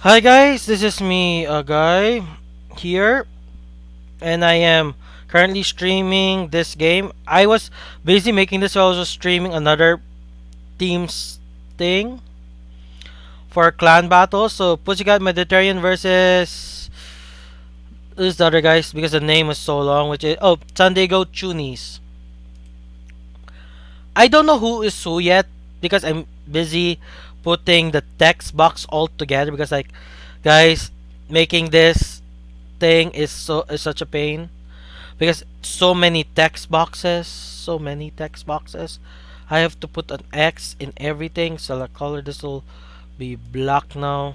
Hi guys, this is me, a guy here, and I am currently streaming this game. I was busy making this, so I was just streaming another team's thing for clan battle. So Pussycat Mediterranean versus who's the other guys because the name is so long, which is San Diego Chunies. I don't know who is who yet because I'm busy putting the text box all together because guys, making this thing is such a pain because so many text boxes. I have to put an X in everything. Select color. This will be black now.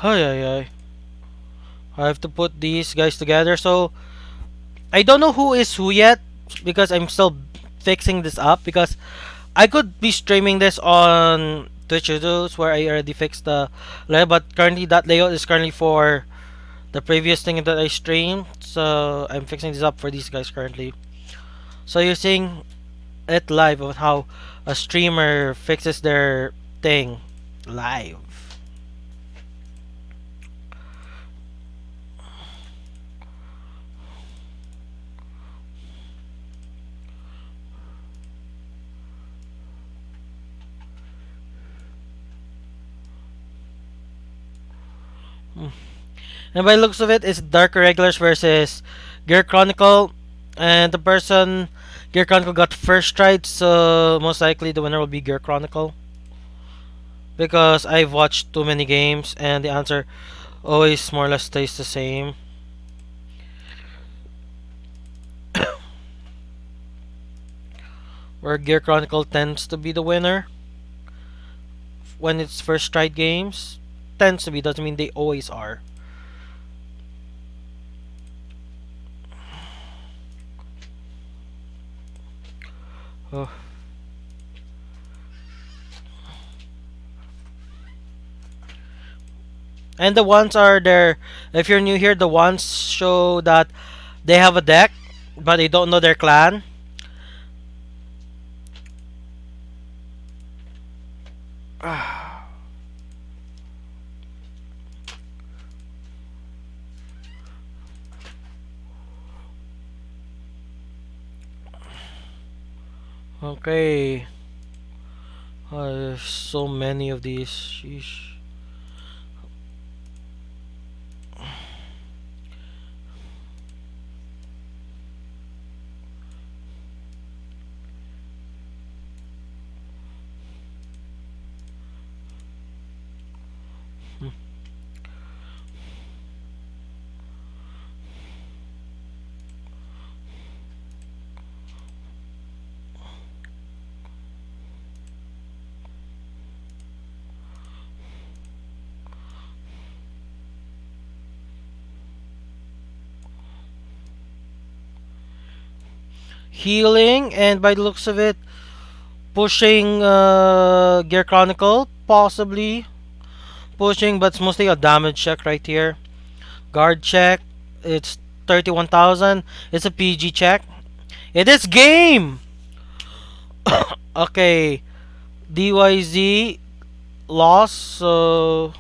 Ay ay ay. I have to put these guys together. So I don't know who is who yet because I'm still fixing this up because I could be streaming this on Twitch videos where I already fixed the layout, but currently that layout is currently for the previous thing that I streamed. So I'm fixing this up for these guys currently. So you're seeing it live of how a streamer fixes their thing live. Mm. And by the looks of it, it's Dark Regulars versus Gear Chronicle, and the person Gear Chronicle got first strike, so most likely the winner will be Gear Chronicle because I've watched too many games and the answer always more or less stays the same. Where Gear Chronicle tends to be the winner when it's first strike games. Tends to be, doesn't mean they always are. Oh. And the ones are there. If you're new here, the ones show that they have a deck, but they don't know their clan. Okay. There's so many of these. Sheesh. Hmm. Healing, and by the looks of it, pushing Gear Chronicle, possibly pushing, but it's mostly a damage check right here. Guard check, it's 31,000. It's a PG check. It is game. Okay, DYZ loss. So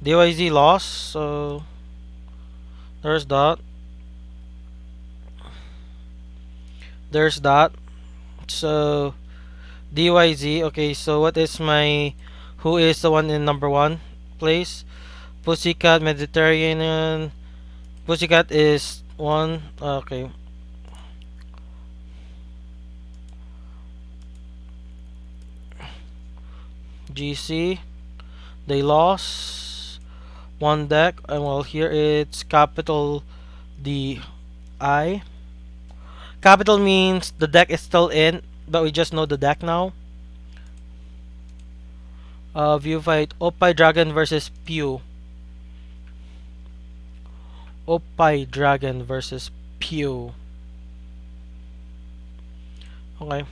DYZ loss. So there's that. There's that. So DYZ. Okay, so what is my who is the one in number one place? Pussycat Mediterranean. Pussycat is one. Okay. GC. They lost one deck. And well, here it's capital D I. Capital means the deck is still in, but we just know the deck now. View fight Oppai Dragon versus Pew. Oppai Dragon versus Pew. Okay.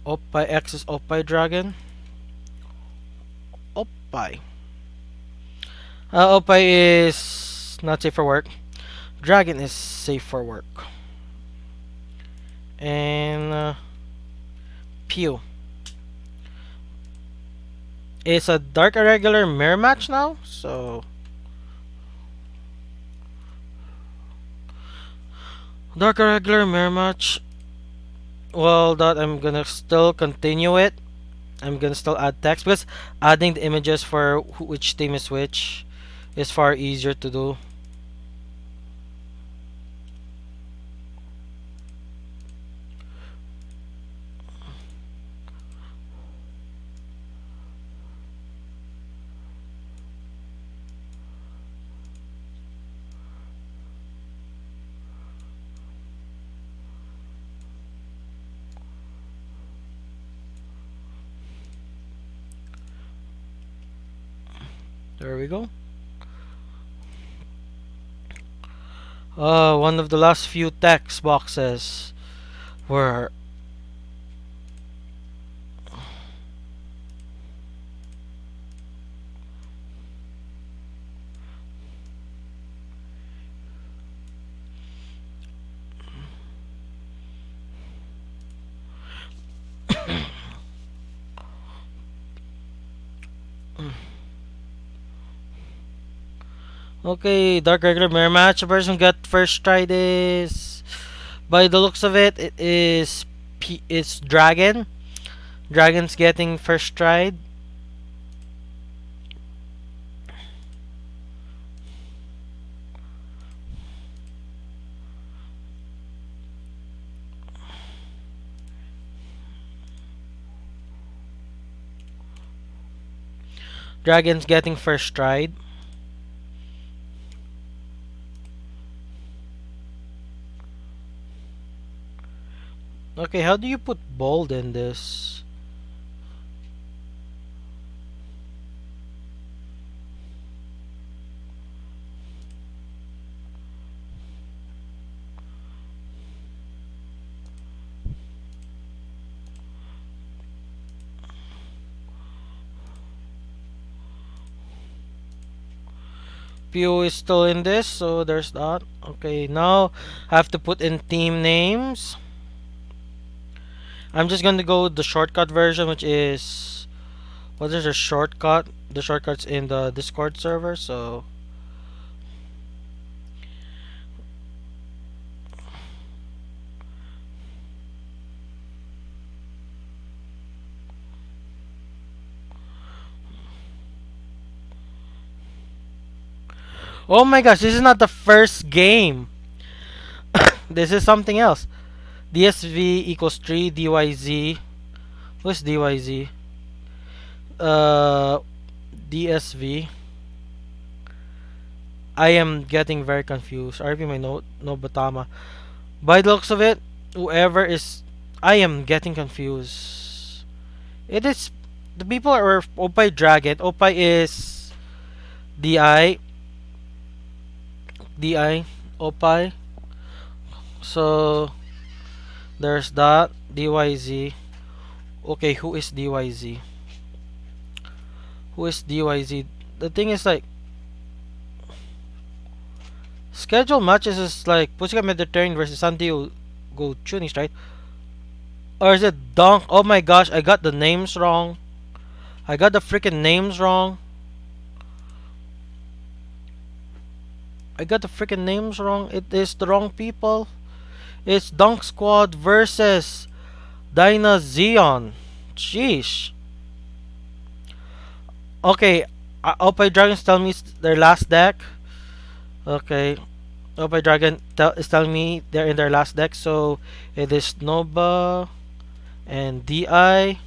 Oppai X is Oppai Dragon. Oppai. Oppai is not safe for work. Dragon is safe for work. And Pew. It's a dark irregular mirror match now, so dark irregular mirror match. Well, that I'm gonna still continue it. I'm gonna still add text because adding the images for which team is which is far easier to do. There we go. One of the last few text boxes were okay. Dark regular mirror match. The person got first try this. By the looks of it, it's Dragon. Dragon's getting first try. Dragon's getting first stride. Okay, how do you put bold in this? PO is still in this, so there's that. Okay, now I have to put in team names. I'm just gonna go with the shortcut version, which is what is the shortcut? The shortcuts in the Discord server, so oh my gosh, this is not the first game. This is something else. DSV equals 3 DYZ. What's DYZ? Uh DSV. I am getting very confused. RP my note no Batama. By the looks of it, whoever is I am getting confused. It is the people are Oppai Dragon. Oppai is DI. DI. Oppai. So there's that. DYZ. Okay, who is DYZ? Who is DYZ? The thing is like schedule matches is like Pussycat Mediterranean versus San Diego Tunis, right? Or is it Dunk? Oh my gosh, I got the names wrong. I got the freaking names wrong. I got the freaking names wrong. It is the wrong people. It's Dunk Squad versus Dyna Xeon. Sheesh. Okay, Oppai Dragons tell me it's their last deck. Okay, Oppai Dragon is telling me they're in their last deck. So it is Nova and DI,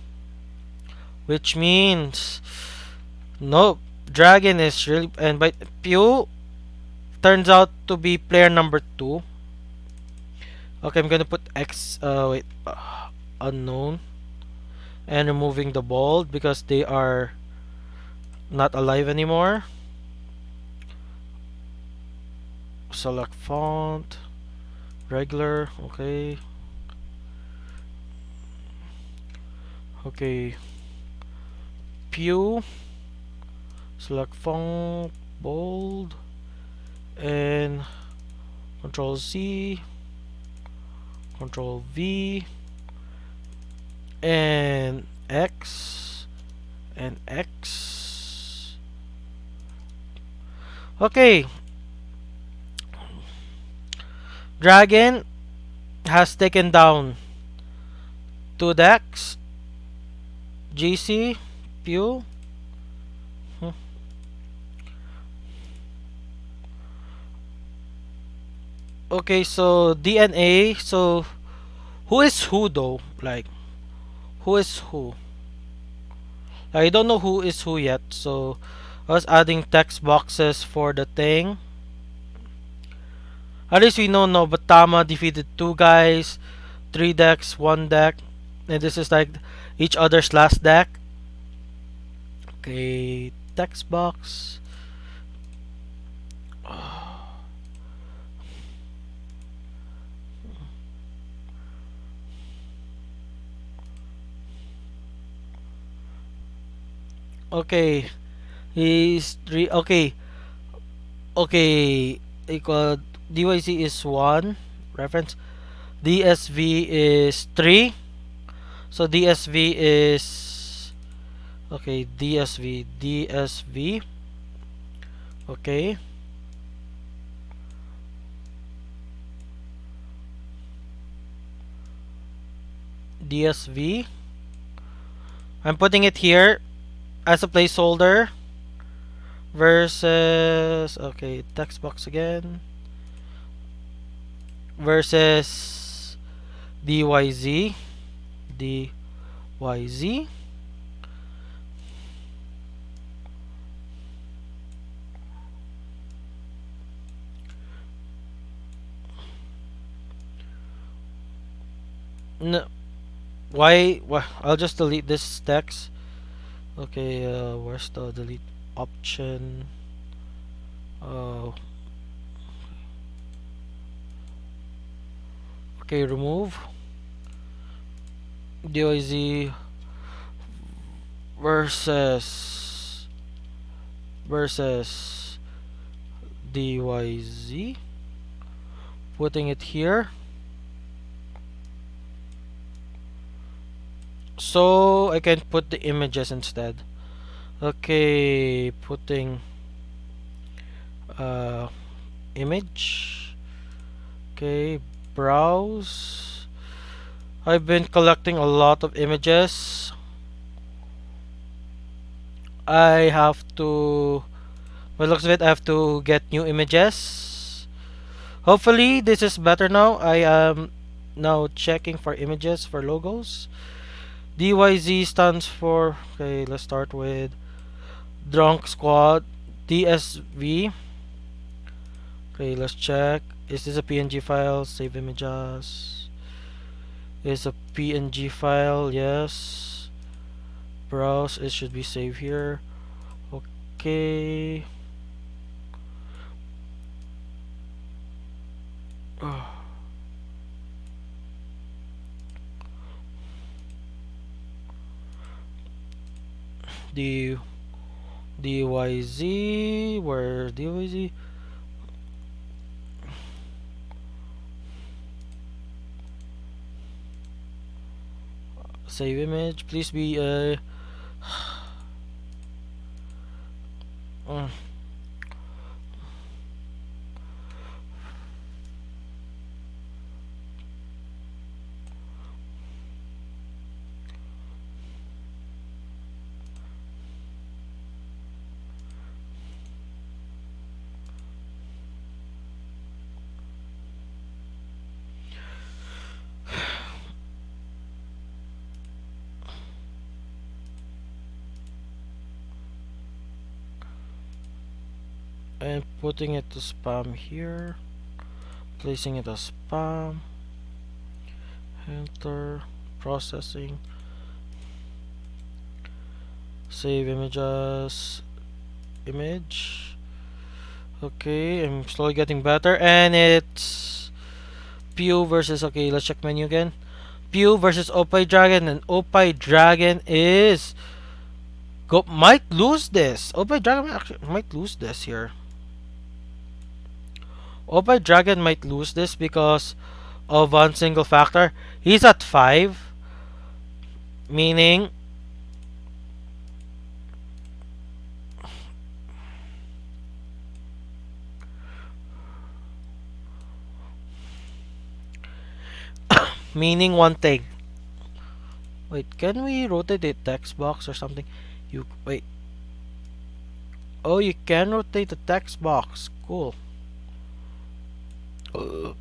which means no Dragon is really and by Pew turns out to be player number 2. Okay, I'm gonna put X. Wait, unknown. and removing the bold because they are not alive anymore. Select font, regular, okay. Okay, Pew, select font, bold, and Control C, Control V, and X, and X. Okay, Dragon has taken down two decks. GC, Pew. Hmm. Okay, so DNA. So who is who though? Like who is who? I don't know who is who yet. So I was adding text boxes for the thing. At least we know Nobatama defeated two guys, three decks, one deck, and this is like each other's last deck. Okay, text box. Okay, he's three. Okay, okay. Equal DYC is one reference. DSV is three. So DSV is okay. DSV. Okay. DSV. I'm putting it here as a placeholder versus okay text box again versus DYZ DYZ. No, why I'll just delete this text. Okay, where's the delete option? uh okay, remove DYZ versus versus DYZ, putting it here so I can put the images instead. Okay, putting uh image. Okay, browse. I've been collecting a lot of images. I have to, by looks of it, I have to get new images. Hopefully this is better now. I am now checking for images for logos. DYZ stands for, okay, let's start with Drunk Squad. DSV. Okay, let's check. Is this a PNG file? Save images. Is a PNG file? Yes. Browse. It should be saved here. Okay. D DYZ. Where DYZ? Save image. Please be uh, and putting it to spam here. Placing it as spam. Enter. Processing. Save images. Image. Okay, I'm slowly getting better. And it's Pew versus. Okay, let's check menu again. Pew versus Opie Dragon. And Opie Dragon is. Might lose this. Opie Dragon actually might lose this here. Opie Dragon might lose this because of one single factor. He's at 5. Meaning. Meaning one thing. Wait, can we rotate the text box or something? You wait. Oh, you can rotate the text box. Cool. Uh,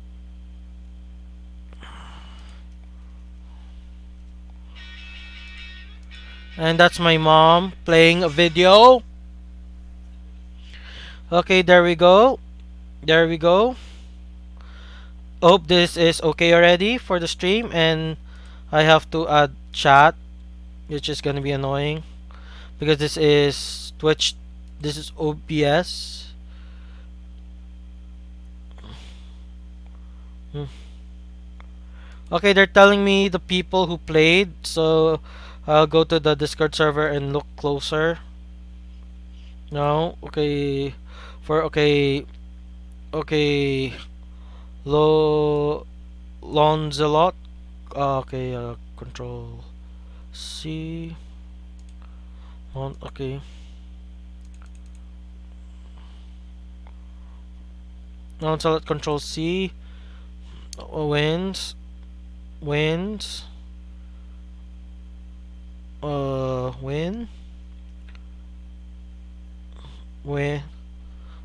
And that's my mom playing a video. Okay, there we go. There we go. Hope this is okay already for the stream, and I have to add chat, which is gonna be annoying because this is Twitch. This is OBS. Hmm. Okay, they're telling me the people who played, so I'll go to the Discord server and look closer. No, okay, for okay, Lo Lonzelot. Okay, Control C. Okay, Lonzelot. Control C. Wins. Wins. Win. Win.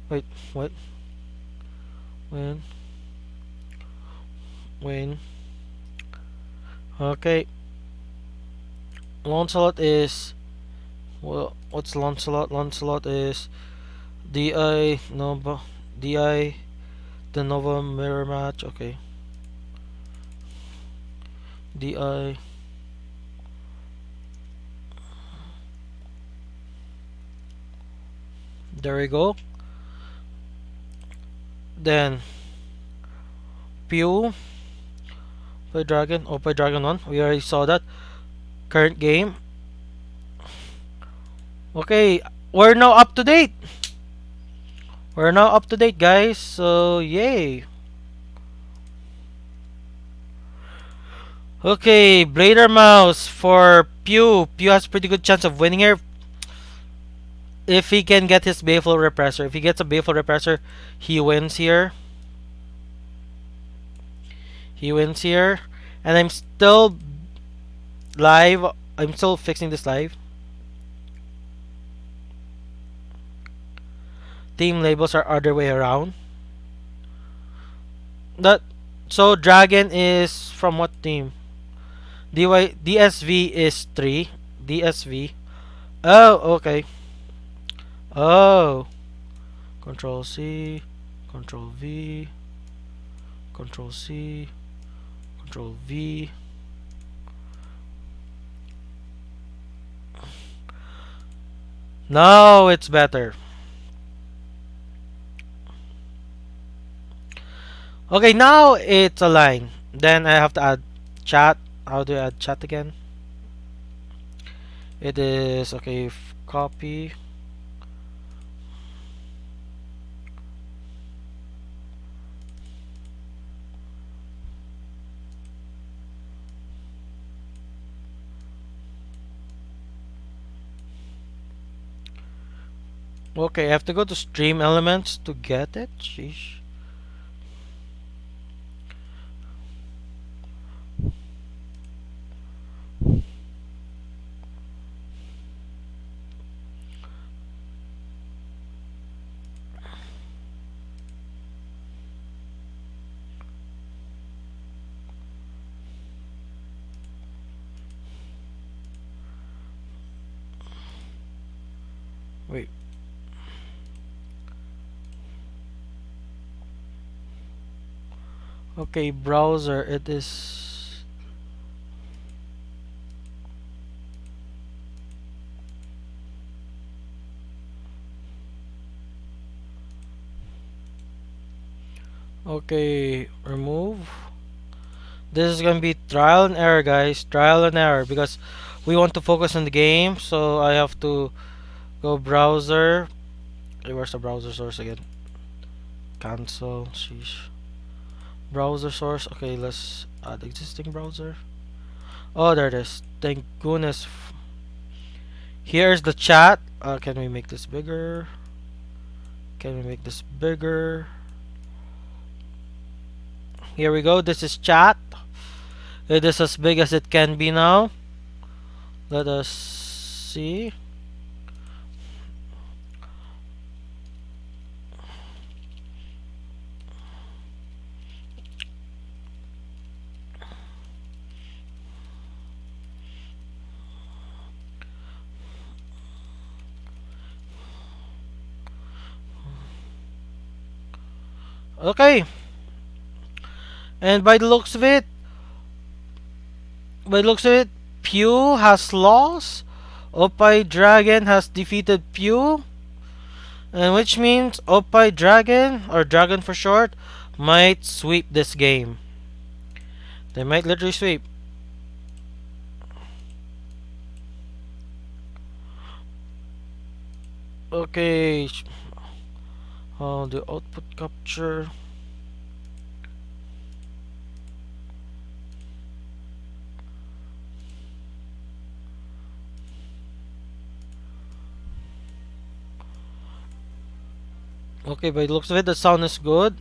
Wait. What? Win. Win. Okay. Lancelot is. Well, what's Lancelot? Lancelot is DI Nova. DI the Nova mirror match. Okay. DI. There we go. Then Pew. Play Dragon. Oh, play Dragon 1. We already saw that. Current game. Okay. We're now up to date. We're now up to date, guys. So, yay. Okay, Blader Mouse for Pew. Pew has pretty good chance of winning here if he can get his Baleful Repressor. If he gets a Baleful Repressor, he wins here. He wins here. And I'm still live. I'm still fixing this live. Team labels are other way around. That so Dragon is from what team? DSV is 3. DSV. Oh, okay. Oh. Control C, Control V, Control C, Control V. Now it's better. Okay, now it's a line. Then I have to add chat. How do I add chat again? It is okay. Copy. Okay, I have to go to stream elements to get it. Sheesh. Wait. Okay, browser. It is. Okay, remove. This is gonna be trial and error, guys. Trial and error because we want to focus on the game. So I have to go browser. Hey, where's the browser source again? Cancel. Sheesh. Browser source. Okay, let's add existing browser. Oh, there it is. Thank goodness. Here's the chat. Can we make this bigger? Can we make this bigger? Here we go. This is chat. It is as big as it can be now. Let us see. Okay. And by the looks of it, Pew has lost. Opie Dragon has defeated Pew. And which means Opie Dragon, or Dragon for short, might sweep this game. They might literally sweep. Okay. The output capture. Okay, by the looks of it, the sound is good.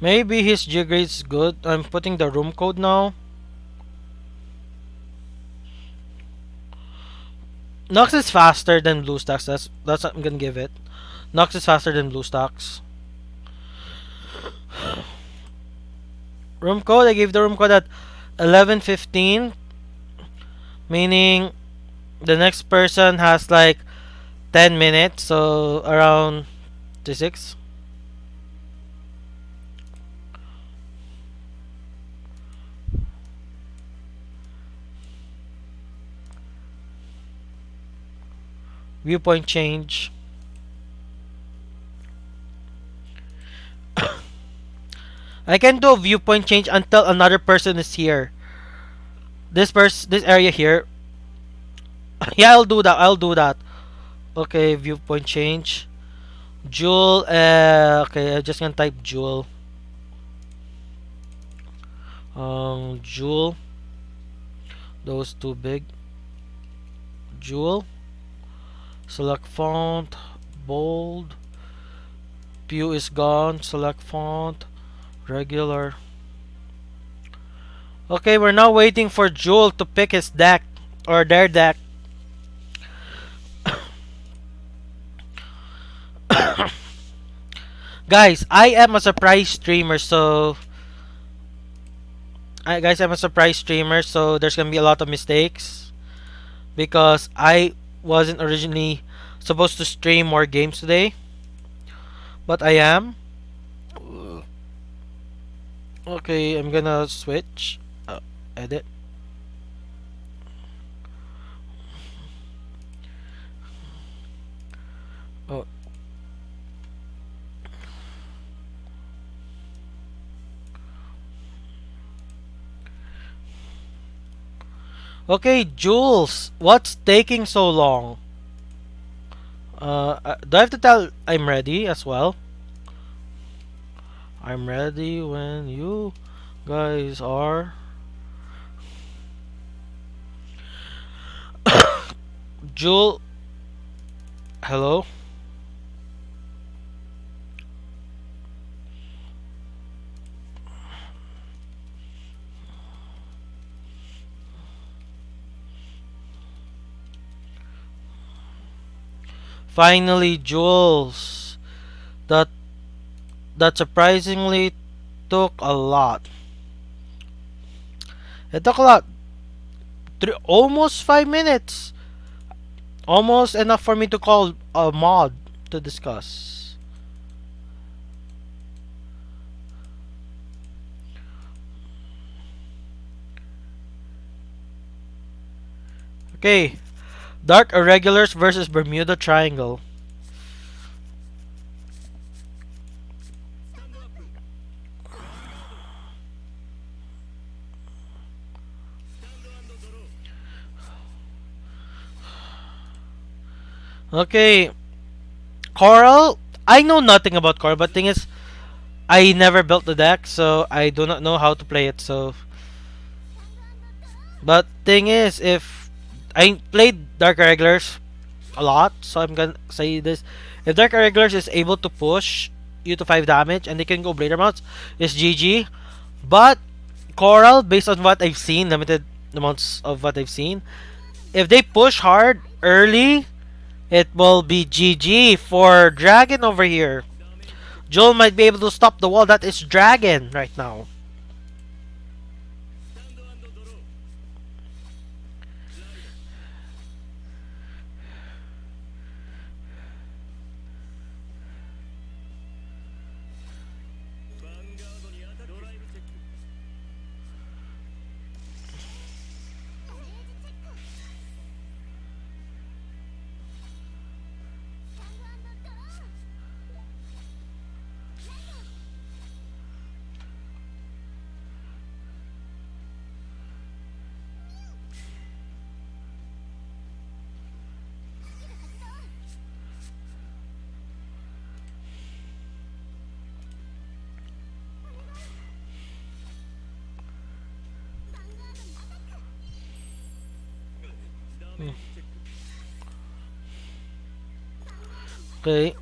Maybe his G grade is good. I'm putting the room code now. Nox is faster than BlueStacks. That's what I'm gonna give it. Nox is faster than BlueStacks. Room code. I gave the room code at 11:15, meaning the next person has like 10 minutes, so around 6. Viewpoint change. I can do a viewpoint change until another person is here. This area here. Yeah, I'll do that. I'll do that. Okay, viewpoint change. Jewel. Okay, I'm just gonna type Jewel. Jewel. Those too big. Jewel. Select font. Bold. Pew is gone. Select font. Regular. Okay, we're now waiting for Jewel to pick his deck. Or their deck. Guys, I am a surprise streamer, so I'm a surprise streamer, so there's gonna be a lot of mistakes because I wasn't originally supposed to stream more games today, but I am. Okay, I'm gonna switch. Edit. Oh. Okay, Jules, what's taking so long? Do I have to tell I'm ready as well? I'm ready when you guys are. Jewel, hello? Finally, Jules. That that surprisingly took a lot. It took a lot. Almost 5 minutes. Almost enough for me to call a mod to discuss. Okay, Dark Irregulars versus Bermuda Triangle. Okay, Coral. I know nothing about Coral, but thing is, I never built the deck, so I do not know how to play it. So, but thing is, if I played Dark Irregulars a lot, so I'm gonna say this: if Dark Irregulars is able to push you to 5 damage and they can go Blader Mounts, it's GG. But Coral, based on what I've seen, limited amounts of what I've seen, if they push hard early, it will be GG for Dragon over here. Joel might be able to stop the wall. That is Dragon right now. Hmm. Okay.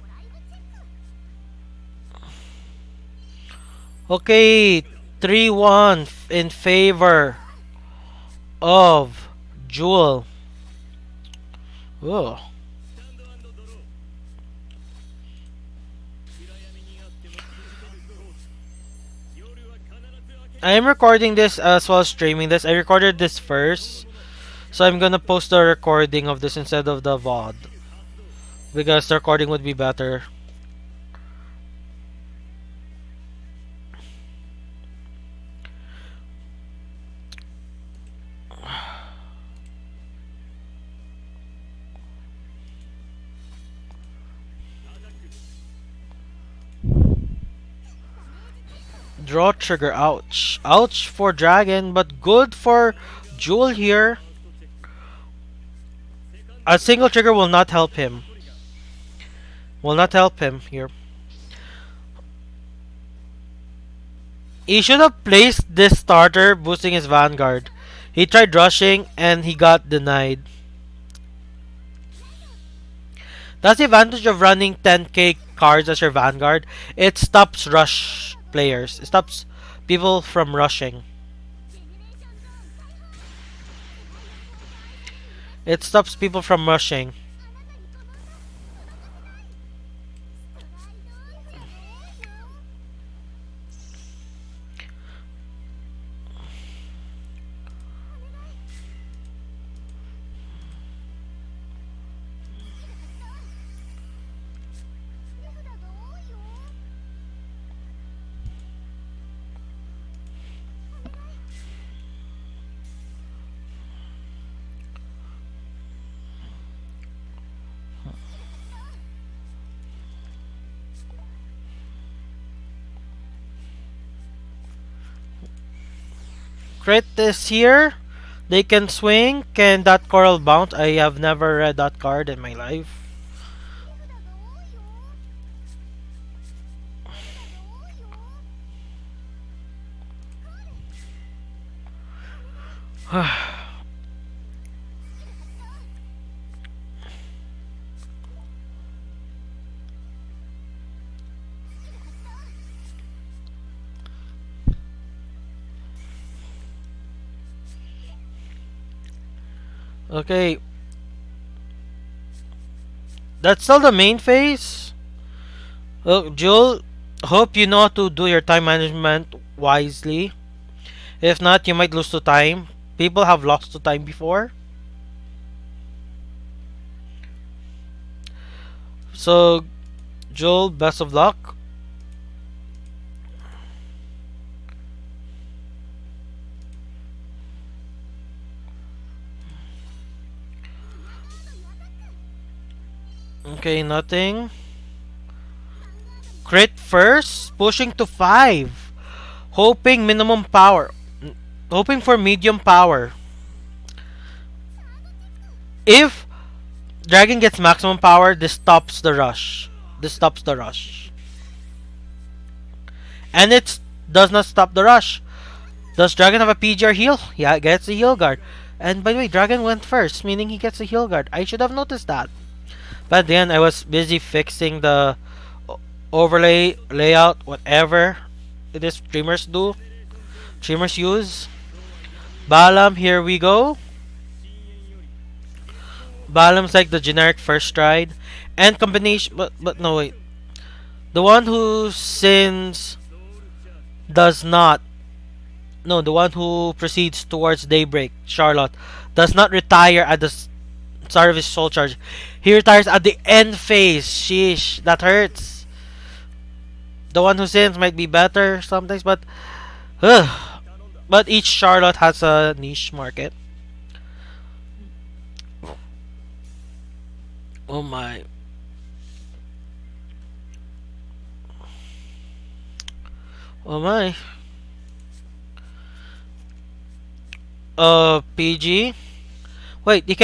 Okay. 3-1 in favor of Jewel. Oh. I am recording this as well as streaming this. I recorded this first. So I'm gonna post the recording of this instead of the VOD. Because the recording would be better. Draw trigger, ouch. Ouch for Dragon, but good for Jewel here. A single trigger will not help him. Will not help him here. He should have placed this starter boosting his Vanguard. He tried rushing and he got denied. That's the advantage of running 10k cards as your Vanguard. It stops rush players. It stops people from rushing. It stops people from rushing. Crit is here. They can swing. Can that coral bounce? I have never read that card in my life. Okay, that's still the main phase. Oh, Joel, hope you know how to do your time management wisely. If not, you might lose to time. People have lost to time before. So, Joel, best of luck. Okay, nothing. Crit first, pushing to 5. Hoping minimum power. Hoping for medium power. If Dragon gets maximum power, this stops the rush. This stops the rush. And it does not stop the rush. Does Dragon have a PG or heal? Yeah, it gets a heal guard. And by the way, Dragon went first, meaning he gets a heal guard. I should have noticed that. But then I was busy fixing the overlay, layout, whatever it is streamers do. Streamers use. Balam, here we go. Balam's like the generic first stride. And combination, but no wait. The one who sins does not. No, the one who proceeds towards daybreak, Charlotte, does not retire at the start of his soul charge. He retires at the end phase. Sheesh, that hurts. The one who sins might be better sometimes, but but each Charlotte has a niche market. Oh my. Oh my. PG. Wait, he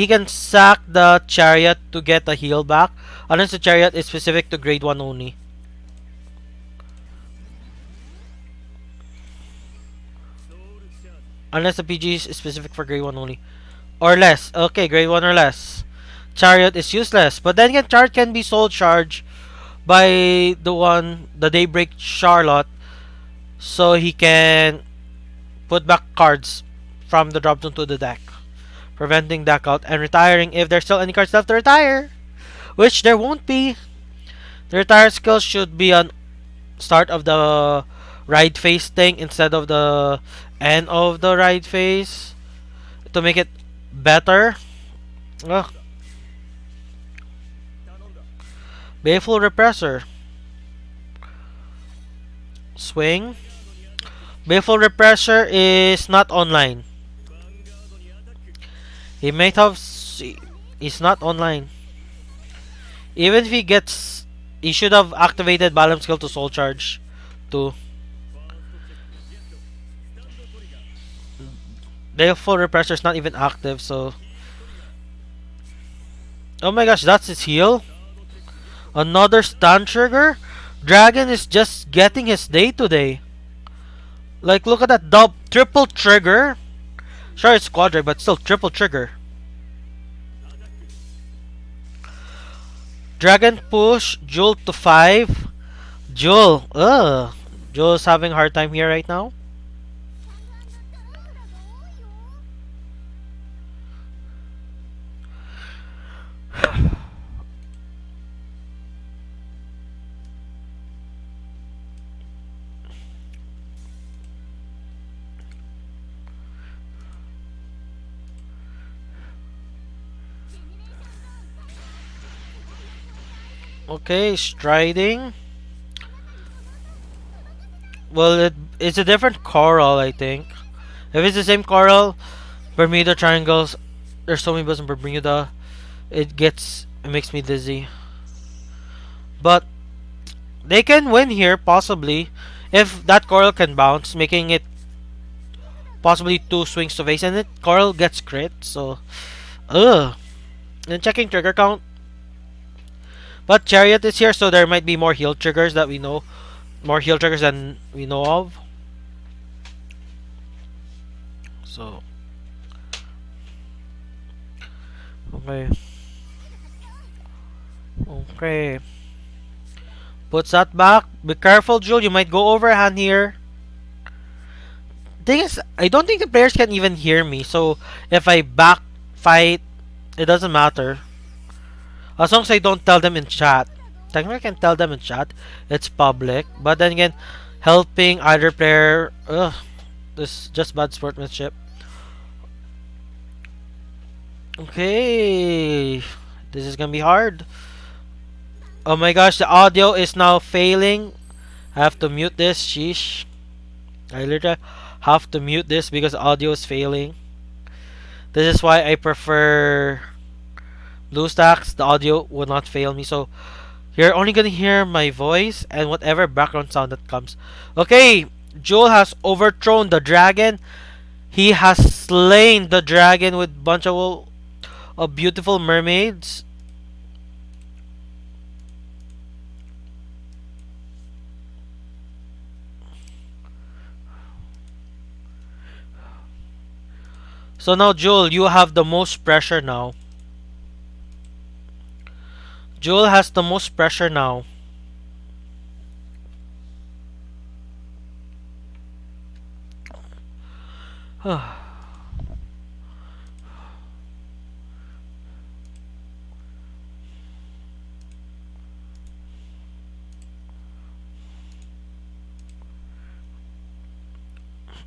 can sack the chariot to get a heal back, unless the chariot is specific to grade 1 only. Unless the PG is specific for grade 1 only. Or less. Okay, grade 1 or less. Chariot is useless. But then again, Chariot can be soul charged by the Daybreak Charlotte. So he can put back cards from the drop zone to the deck. Preventing deck out and retiring if there's still any cards left to retire. Which there won't be. The retire skill should be on start of the ride phase thing instead of the end of the ride phase. To make it better. Ugh. Baleful Repressor. Swing. Baleful Repressor is not online. He might have. He's not online. Even if he gets. He should have activated Balam skill to soul charge. Too. Baleful Repressor is not even active, so. Oh my gosh, that's his heal. Another stun trigger? Dragon is just getting his day today. Like, look at that triple trigger. Sure, it's quadra, but still triple trigger. Dragon push, Jewel to 5. Jewel, Jewel's having a hard time here right now. Okay, striding. Well, it's a different coral, I think. If it's the same coral, Bermuda triangles. There's so many buttons in Bermuda. It makes me dizzy. But they can win here possibly if that coral can bounce, making it possibly 2 swings to face, and it coral gets crit. So, and checking trigger count. But Chariot is here, so there might be more heal triggers that we know. More heal triggers than we know of. So. Okay. Okay. Puts that back. Be careful, Jewel. You might go overhand here. Thing is, I don't think the players can even hear me. So, if I back fight, it doesn't matter. As long as I don't tell them in chat. Technically, I can tell them in chat. It's public. But then again, helping either player... this is just bad sportsmanship. Okay. This is gonna be hard. Oh my gosh, the audio is now failing. I have to mute this. Sheesh. I literally have to mute this because audio is failing. This is why I prefer Blue stacks, the audio will not fail me. So you're only gonna hear my voice and whatever background sound that comes. Okay, Joel has overthrown the dragon. He has slain the dragon with bunch of beautiful mermaids. So now, Joel, you have the most pressure now. Joel has the most pressure now.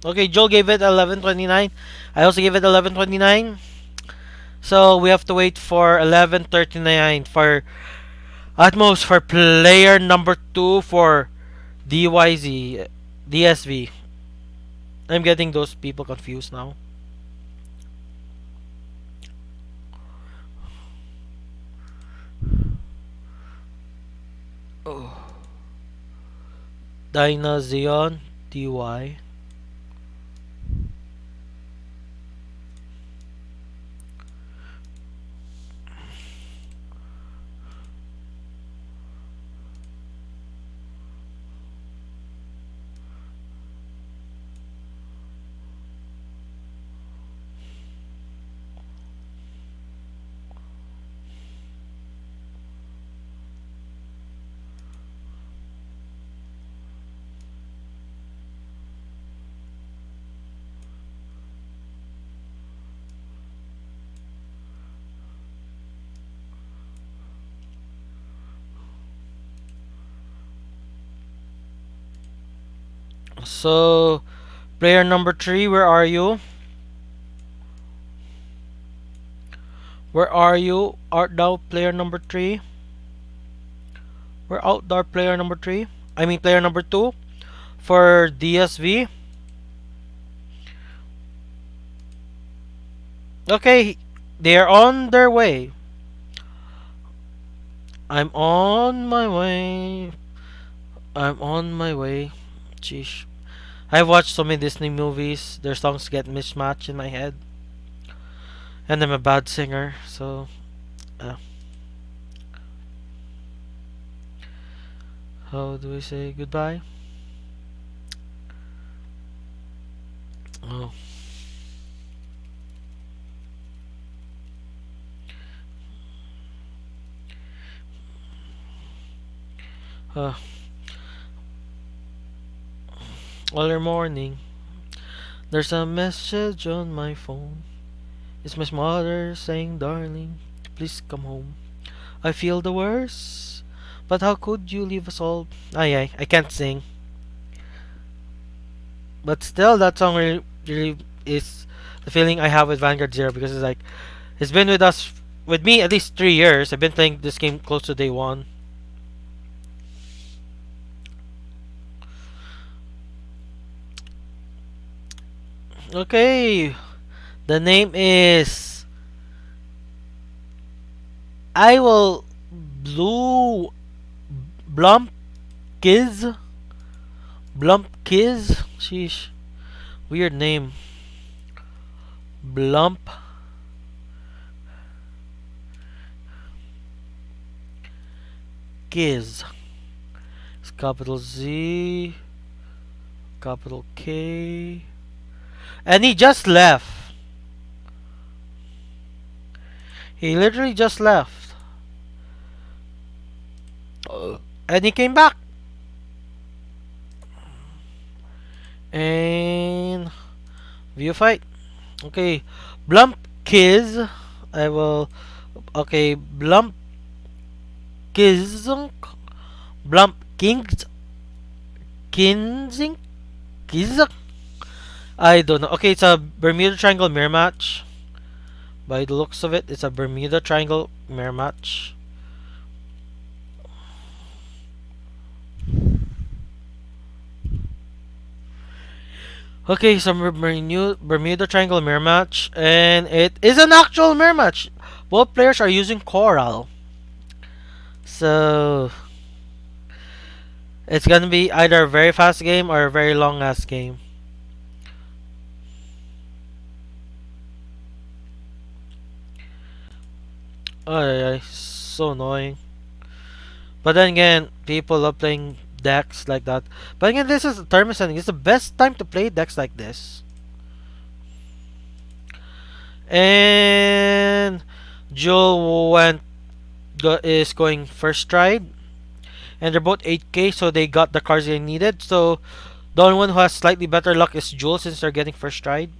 Okay, Joel gave it 11:29. I also gave it 11:29. So we have to wait for 11:39 for at most for player number 2 for DYZ DSV. I'm getting those people confused now. Oh. Dyna Xeon DY. So player number 3, where are you? Where are you? Art thou player number 3? Where out thou player number 3? I mean player number 2 for DSV. Okay, they're on their way. I'm on my way. I'm on my way. Sheesh. I've watched so many Disney movies. Their songs get mismatched in my head. And I'm a bad singer, so uh, how do we say goodbye? Oh. Uh, Early morning. There's a message on my phone. It's my mother saying, "Darling, please come home. I feel the worst. But how could you leave us all?" Ay, I can't sing. But still, that song really is the feeling I have with Vanguard Zero because it's like, it's been with us, with me at least 3 years. I've been playing this game close to day one. Okay, the name is I will blue blump kiz blump kiz. Sheesh, weird name. Blump kiz. It's capital Z, capital K, and he just left. He literally just left, and he came back. And view fight. Okay, Blump Kiz. I will. Okay, Blump Kiz. Blump Kings. Kinsing. Kiz. I don't know. Okay, it's a Bermuda Triangle mirror match. By the looks of it, it's a Bermuda Triangle mirror match. Okay, some Bermuda Triangle mirror match, and it is an actual mirror match. Both players are using Coral. So it's gonna be either a very fast game or a very long ass game. Ay, so annoying. But then again, people love playing decks like that. But again, this is a tournament setting. It's the best time to play decks like this. And Joel is going first stride, and they're both 8k, so they got the cards they needed. So the only one who has slightly better luck is Joel since they're getting first stride.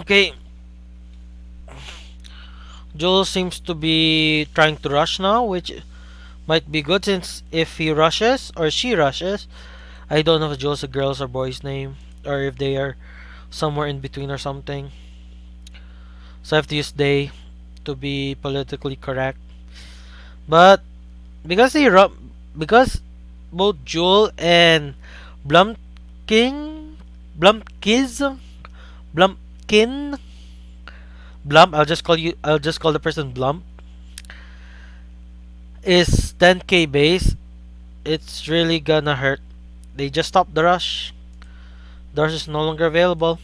Okay, Joel seems to be trying to rush now, which might be good since if he rushes or she rushes, I don't know if Joel's a girl's or boy's name or if they are somewhere in between or something. So I have to use they to be politically correct. But because because both Joel and Blumpkin Blumpkiz Blumpkin Blump, I'll just call the person Blump, is 10k base. It's really gonna hurt. They just stopped the rush. The rush is no longer available.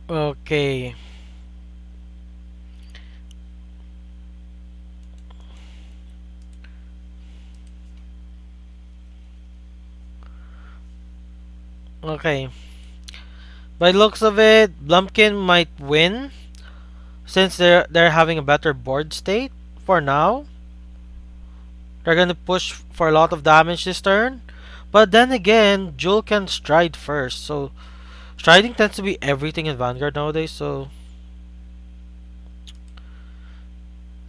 Okay. Okay. By the looks of it, Blumpkin might win since they're having a better board state for now. They're gonna push for a lot of damage this turn. But then again, Jewel can stride first, so striding tends to be everything in Vanguard nowadays, so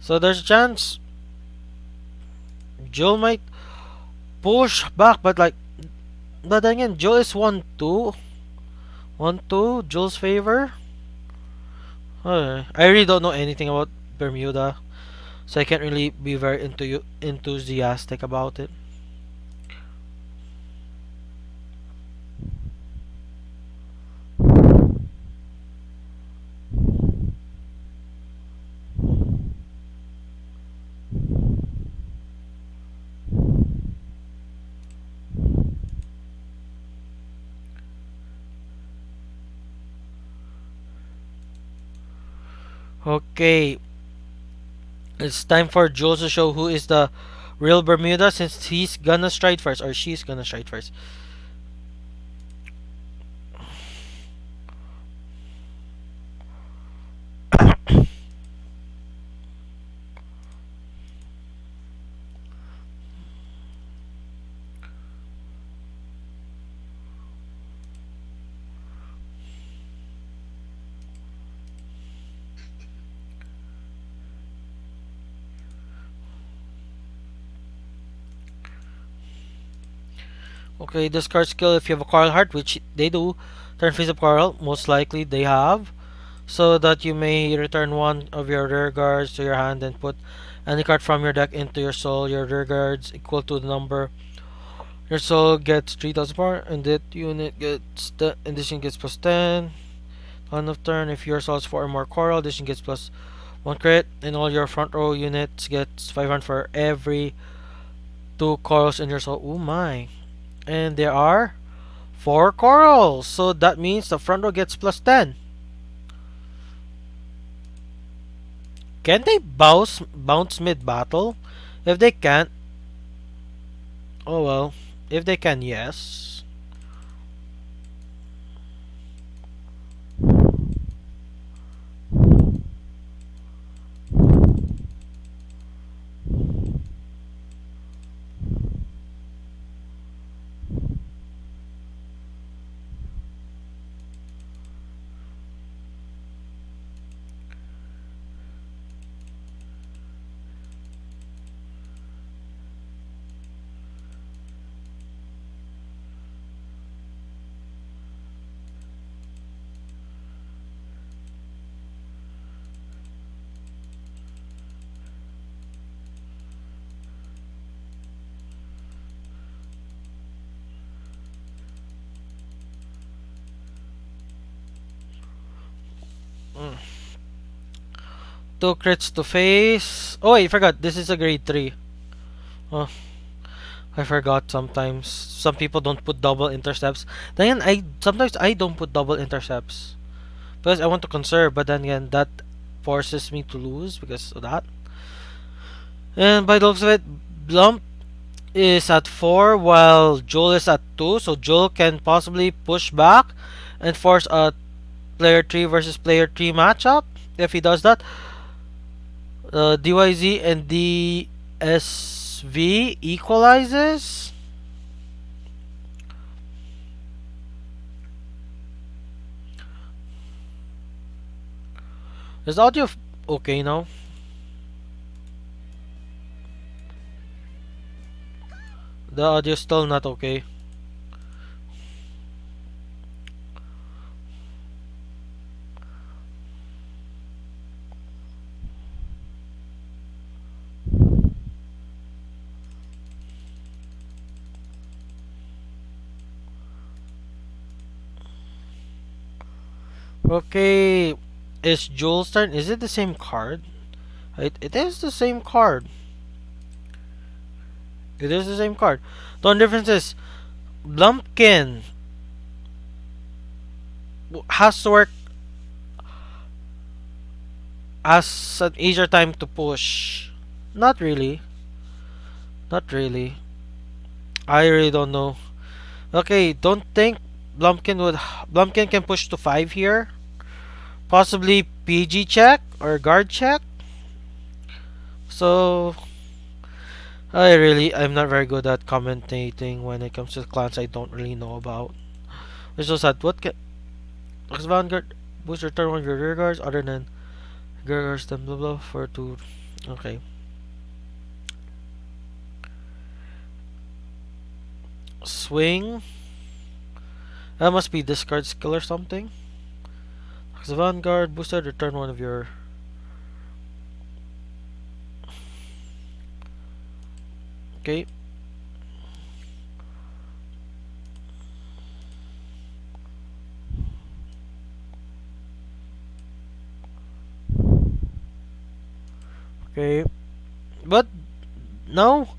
there's a chance Jewel might push back, but then again, Jewel is 1-2. 1-2, Jewel's favor. I really don't know anything about Bermuda, so I can't really be very enthusiastic about it. Okay, it's time for Jules to show who is the real Bermuda since he's gonna stride first or she's gonna stride first. Okay, discard skill if you have a Coral Heart, which they do. Turn phase of Coral, most likely they have. So that you may return one of your rear guards to your hand and put any card from your deck into your soul. Your rear guards equal to the number. Your soul gets 3000 power, and that unit gets and this unit gets plus 10. On of turn, if your assaults 4 or more coral, this gets plus 1 crit, and all your front row units gets 500 for every 2 corals in your assault. Oh my. And there are 4 corals, so that means the front row gets plus 10. Can they bounce mid-battle? If they can't, oh well. If they can, yes. Mm. 2 crits to face. Oh wait, I forgot. This is a grade 3. Oh, I forgot sometimes. Some people don't put double intercepts. Then sometimes I don't put double intercepts. Because I want to conserve, but then again that forces me to lose because of that. And by the looks of it, Blump is at 4 while Joel is at 2, so Joel can possibly push back and force a player 3 versus player 3 matchup. If he does that, DYZ and DSV equalizes. Is the audio okay now? The audio still not okay. Okay, is Joel's turn? Is it the same card? It is the same card. It is the same card. The only difference is Blumpkin has to work as an easier time to push. Not really. Not really. I really don't know. Okay, don't think Blumpkin can push to 5 here. Possibly PG check or guard check. So I'm not very good at commentating when it comes to clans I don't really know about. Which is sad. What can Vanguard boost your turn on your rear guards other than rear guards then blah blah for 2. Okay. Swing. That must be discard skill or something. Vanguard boosted, return one of your. Okay. Okay. But no,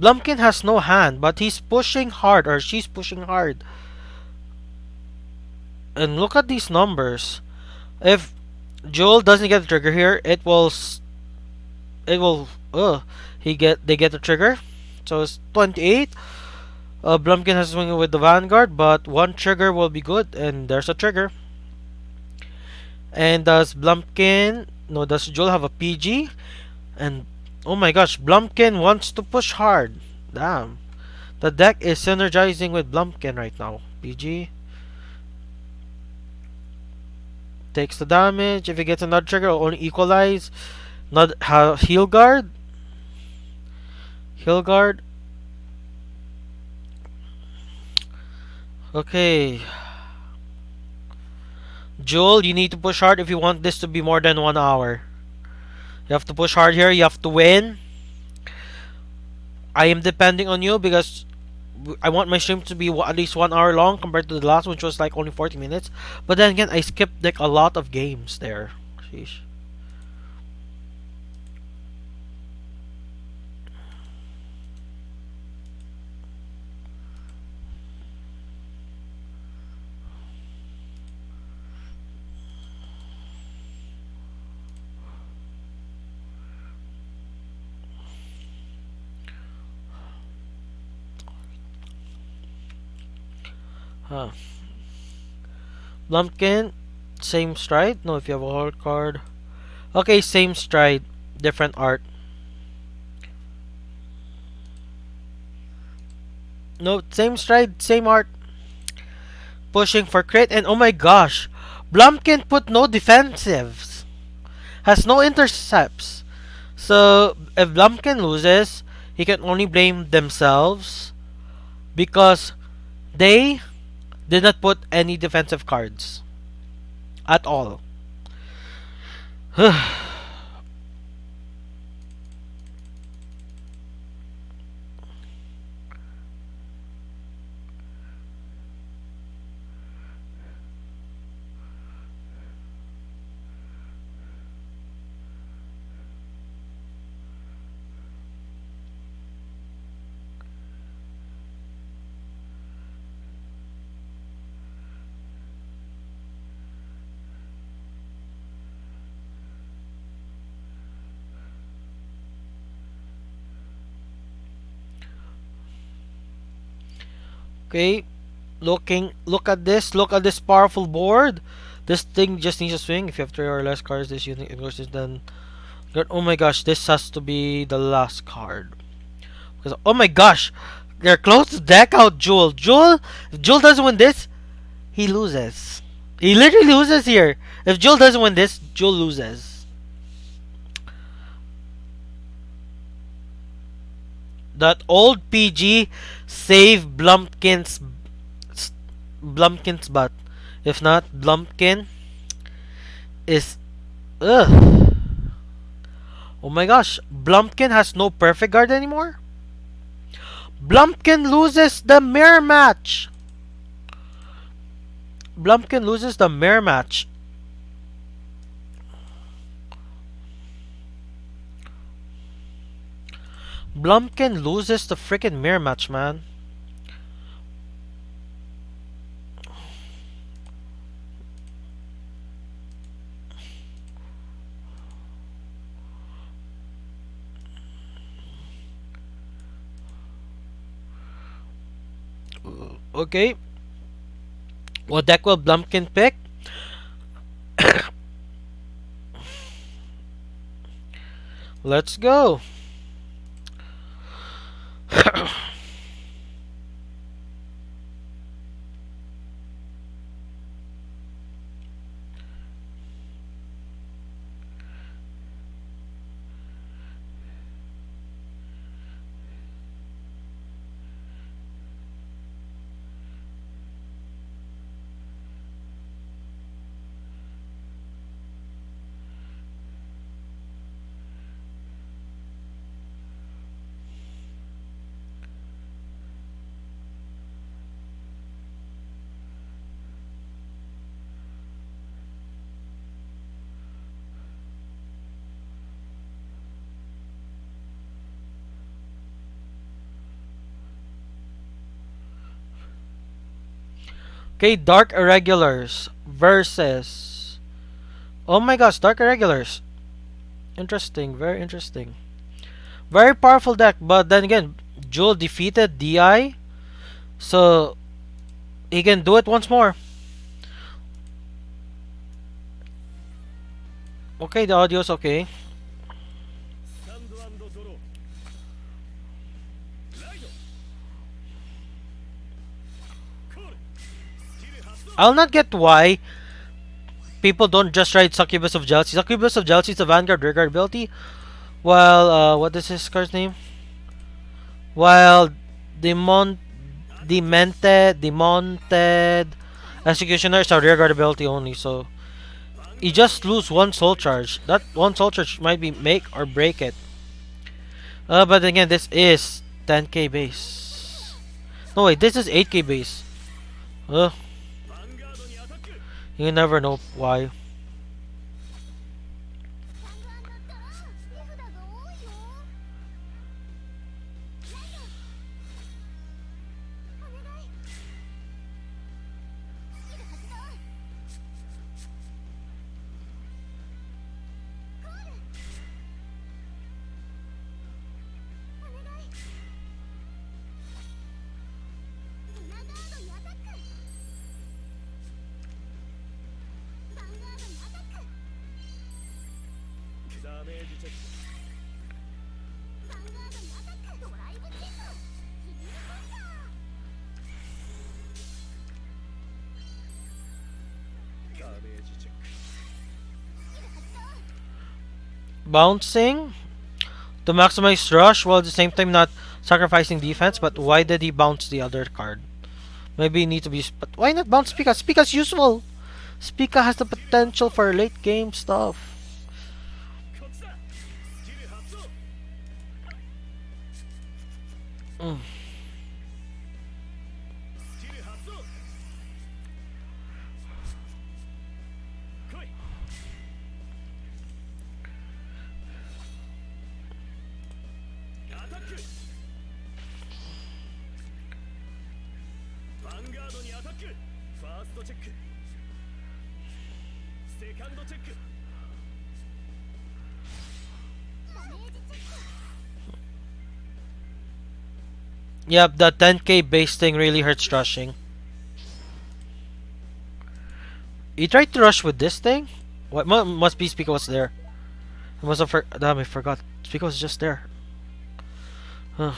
Blumpkin has no hand, but he's pushing hard or she's pushing hard. And look at these numbers. If Joel doesn't get the trigger here, it will they get the trigger. So it's 28. Blumpkin has to swing with the Vanguard, but one trigger will be good, and there's a trigger. And does Joel have a PG? And oh my gosh, Blumpkin wants to push hard. Damn. The deck is synergizing with Blumpkin right now. PG takes the damage. If he gets another trigger, it'll only equalize. Not heal guard. Heal guard. Okay. Joel, you need to push hard if you want this to be more than 1 hour. You have to push hard here. You have to win. I am depending on you because I want my stream to be at least 1 hour long compared to the last, which was like only 40 minutes. But then again, I skipped like a lot of games there. Sheesh. Huh. Blumpkin, same stride. No, if you have a hard card. Okay, same stride, different art. No, same stride, same art. Pushing for crit, and oh my gosh, Blumpkin put no defensives, has no intercepts. So if Blumpkin loses, he can only blame themselves because they did not put any defensive cards at all. Okay, look at this powerful board. This thing just needs to swing. If you have 3 or less cards, this unit ignores this, then oh my gosh, this has to be the last card. Because oh my gosh, they're close to deck out Jewel. If Jewel doesn't win this, he loses. He literally loses here. If Jewel doesn't win this, Jewel loses. That old PG save Blumpkin's butt. If not, Blumpkin is ugh. Oh my gosh, Blumpkin has no perfect guard anymore. Blumpkin loses the mirror match. Blumpkin loses the mirror match. Blumpkin loses the freaking mirror match, man. Okay. What deck will Blumpkin pick? Let's go. Okay, Dark Irregulars versus. Oh my gosh, Dark Irregulars. Interesting, very interesting. Very powerful deck, but then again, Jewel defeated DI, so he can do it once more. Okay, the audio's okay. I'll not get why people don't just ride Succubus of Jealousy. Succubus of Jealousy is a Vanguard Rearguard ability. While, what is his card's name? While Demented Executioner is a Rearguard ability only, so you just lose one soul charge. That one soul charge might be make or break it. But again, this is 10k base. No wait, this is 8K base. Ugh, you never know why. Bouncing to maximize rush while at the same time not sacrificing defense. But why did he bounce the other card? Maybe you need to be. But why not bounce Spica? Spica's useful. Spica has the potential for late game stuff. Mm. Yep, the 10K base thing really hurts rushing. You tried to rush with this thing? What must be Spica was there. I must have damn, I forgot. Spica was just there. Huh.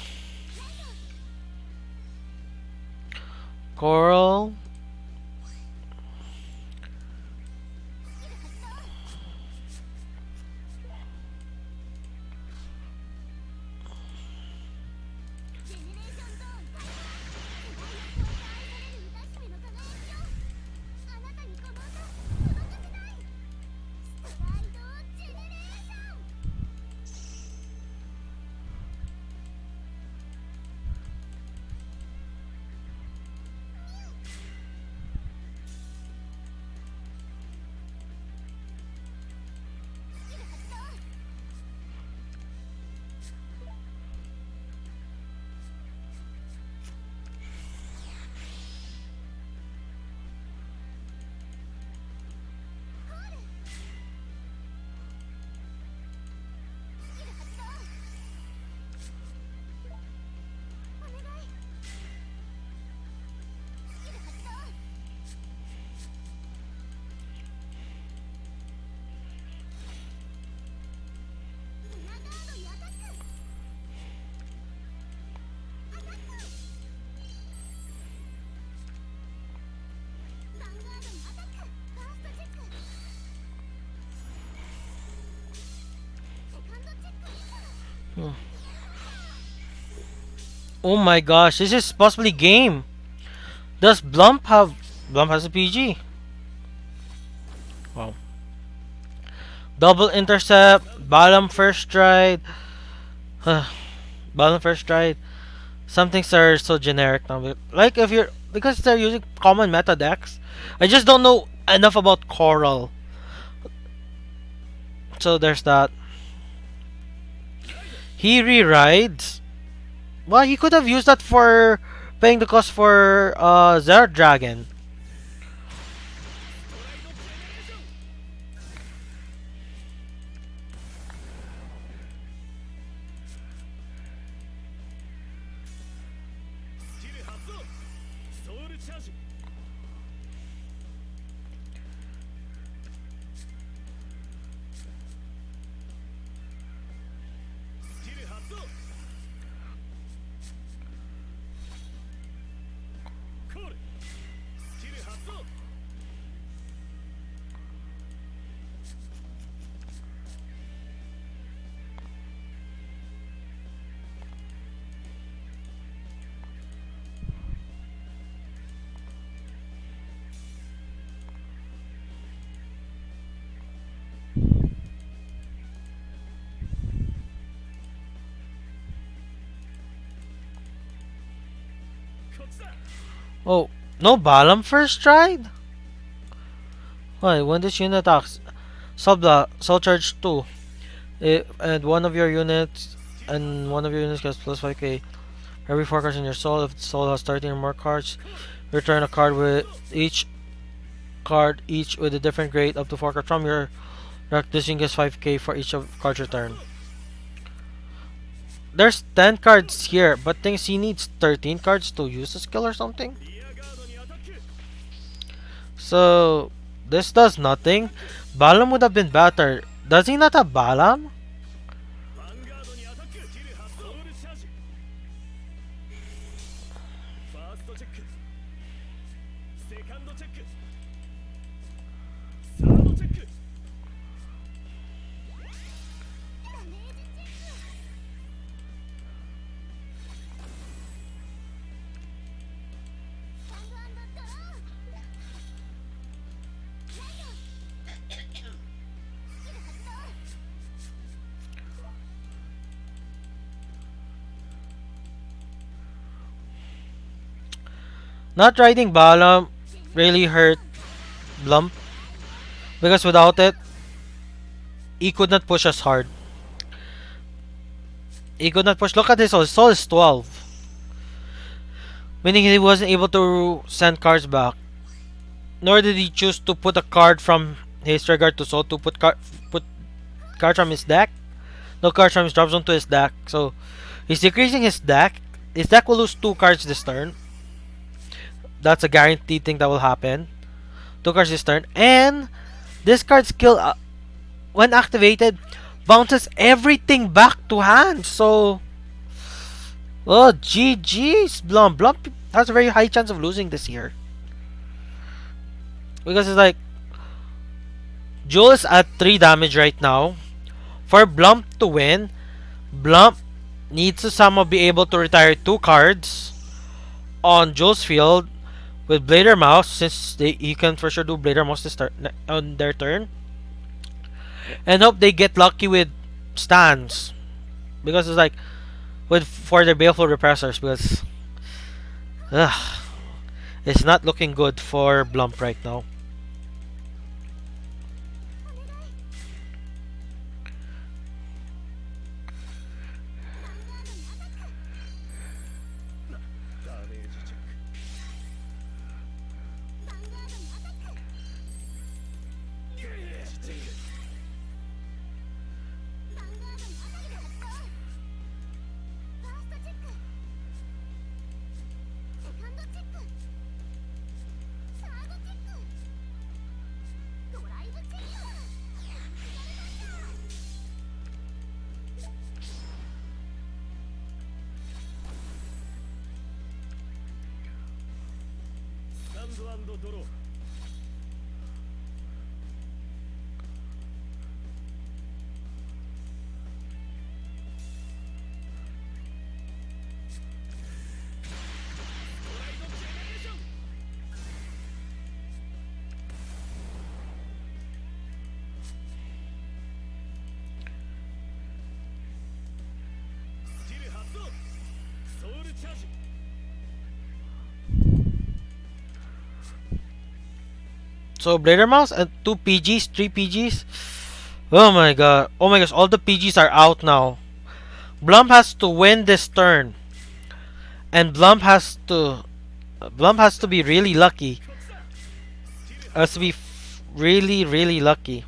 Coral. Hmm. Oh my gosh, this is possibly game. Does Blump have... Blump has a PG. Wow. Double intercept, bottom first stride. Bottom first stride. Some things are so generic now. Like if you're... Because they're using common meta decks. I just don't know enough about Coral. So there's that. He re-rides. Well, he could have used that for paying the cost for Zero Dragon. Oh, no Balam first tried? Why, when this unit attacks, Soul Charge 2. And one of your units gets plus 5k. Every 4 cards in your soul, if the soul has 13 or more cards, return a card with each with a different grade up to 4 cards from your deck. This unit gets 5k for each of cards returned. There's 10 cards here, but thinks he needs 13 cards to use the skill or something. So this does nothing. Balam would have been better. Does he not have Balam? Not riding Balam really hurt Blump because without it, he could not push as hard. He could not push. Look at his soul. His soul is 12. Meaning he wasn't able to send cards back. Nor did he choose to put a card from his regard to soul to put cards from his deck. No cards from his drop zone to his deck. So he's decreasing his deck. His deck will lose 2 cards this turn. That's a guaranteed thing that will happen. 2 cards this turn. And this card skill, when activated, bounces everything back to hand. So, oh, GG's. Blump has a very high chance of losing this year. Because it's like, Jewel is at 3 damage right now. For Blump to win, Blump needs to somehow be able to retire 2 cards on Jewel's field with Blader Mouse, since he can for sure do Blader Mouse on their turn. And hope they get lucky with stands. Because it's like, for their Baleful Repressors, because it's not looking good for Blump right now. So Blader Mouse and 2 PGs, 3 PGs. Oh my god. Oh my gosh, all the PGs are out now. Blump has to win this turn. And Blump has to be really lucky. Has to be really, really lucky.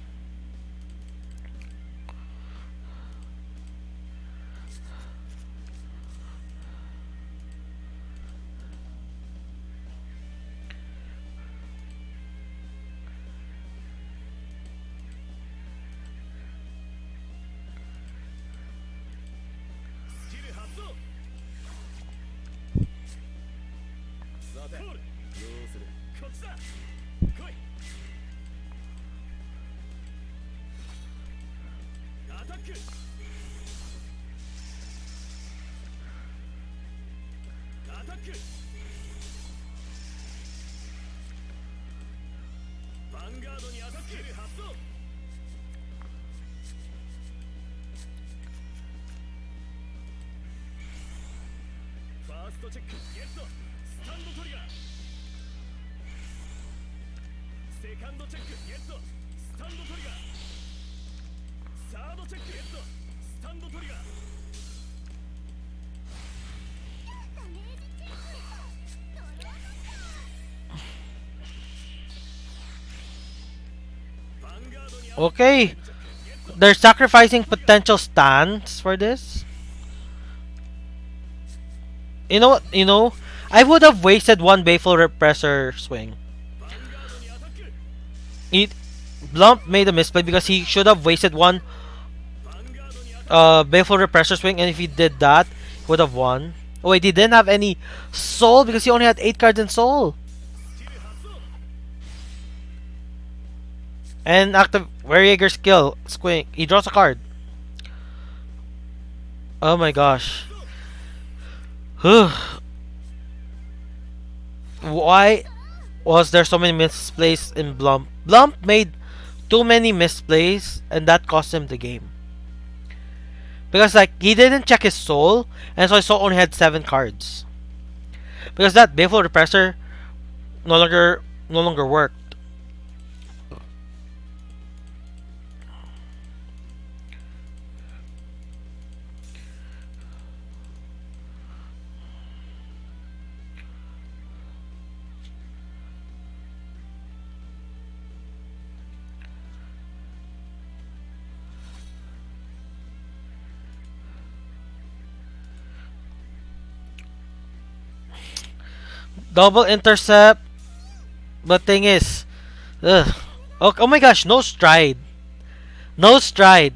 Okay, they're sacrificing potential stands for this. You know what? I would have wasted one Baleful Repressor swing. It Blump made a misplay because he should have wasted one Baleful Repressor swing, and if he did that, he would have won. Oh wait, he didn't have any soul because he only had 8 cards in soul. And active Warrior skill, Squink. He draws a card. Oh my gosh. Why was there so many misplays in Blump? Blump made too many misplays, and that cost him the game. Because like he didn't check his soul, and so his soul only had 7 cards. Because that Baleful Repressor no longer worked. Double intercept. But thing is, ugh. Oh my gosh, no stride. No stride.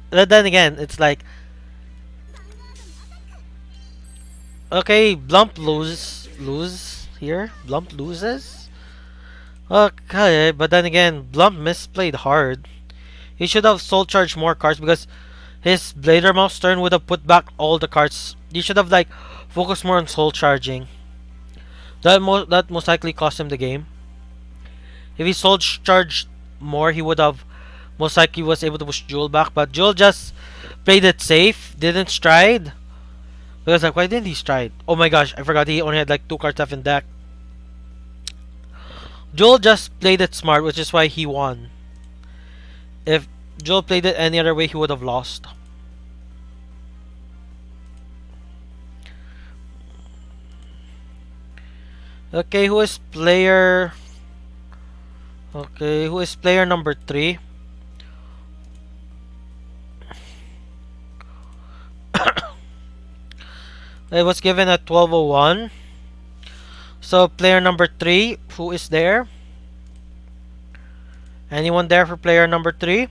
But then again, it's like, okay, Blump lose here. Blump loses. Okay, but then again, Blump misplayed hard. He should have soul charged more cards because his Blader Mouse turn would have put back all the cards. He should have like focused more on soul charging. That most likely cost him the game. If he soul charged more, he would have most likely was able to push Jewel back. But Jewel just played it safe, didn't stride. Because like, why didn't he stride? Oh my gosh, I forgot he only had like 2 cards left in deck. Joel just played it smart, which is why he won. If Joel played it any other way, he would have lost. Okay, who is player? Okay, who is player number 3? It was given at 12:01. So player number 3, who is there? Anyone there for player number 3?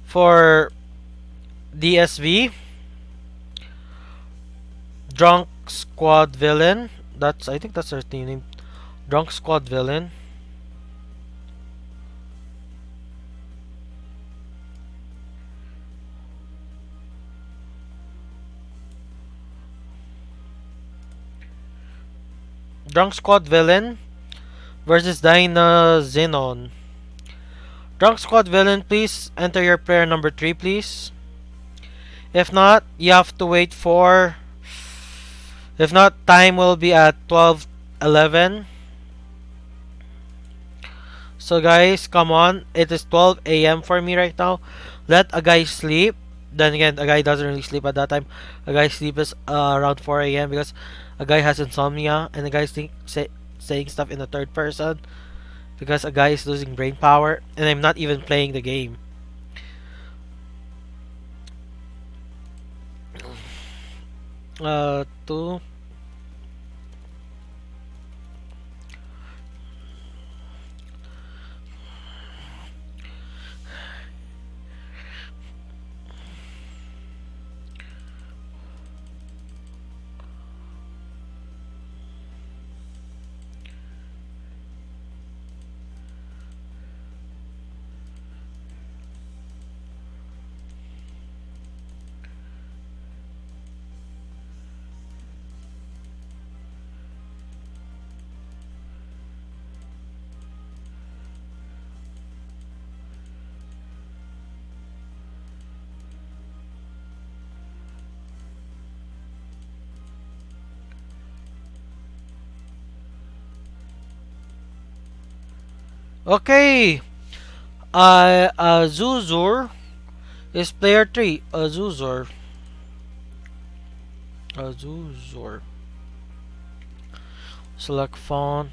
For DSV, Drunk Squad Villain. I think that's their team name. Drunk Squad Villain. Drunk Squad Villain versus Dyna Xenon. Drunk Squad Villain, please enter your player number 3, please. If not, you have to wait for. If not, time will be at 12:11. So guys, come on. It is 12 a.m. for me right now. Let a guy sleep. Then again, a guy doesn't really sleep at that time. A guy sleeps around 4 a.m. because a guy has insomnia and the guy's saying stuff in the third person because a guy is losing brain power and I'm not even playing the game. Two. Okay. Zuzur is player 3. Azuzor. Select font.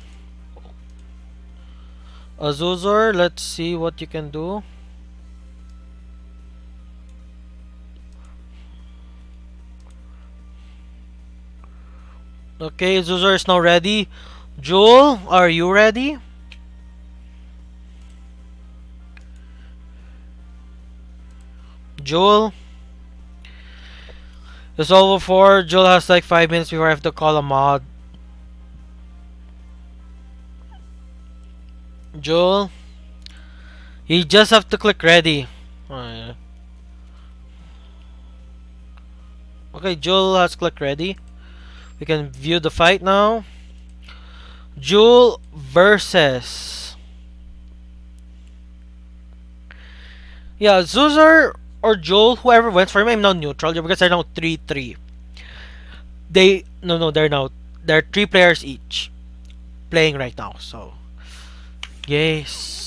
Azuzor, let's see what you can do. Okay, Azuzor is now ready. Jewel, are you ready? Jewel. It's over for Jewel has like 5 minutes before I have to call a mod. Jewel. You just have to click ready. Oh, yeah. Okay, Jewel has clicked ready. We can view the fight now. Jewel versus. Yeah, Zuzar or Jewel, whoever wins for me, I'm now neutral because they're now 3-3. No, they're 3 players each playing right now. So yes.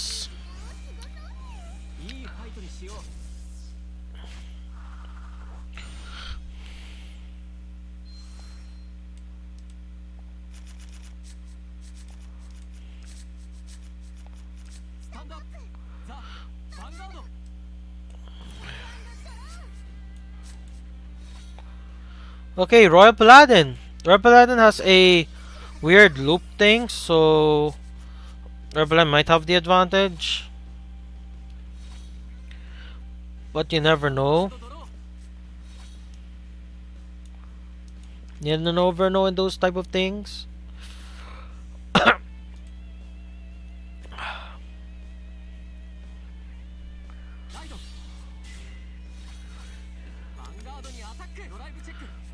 Okay, Royal Paladin. Royal Paladin has a weird loop thing, so Royal Paladin might have the advantage, but you never know. You never know in those type of things.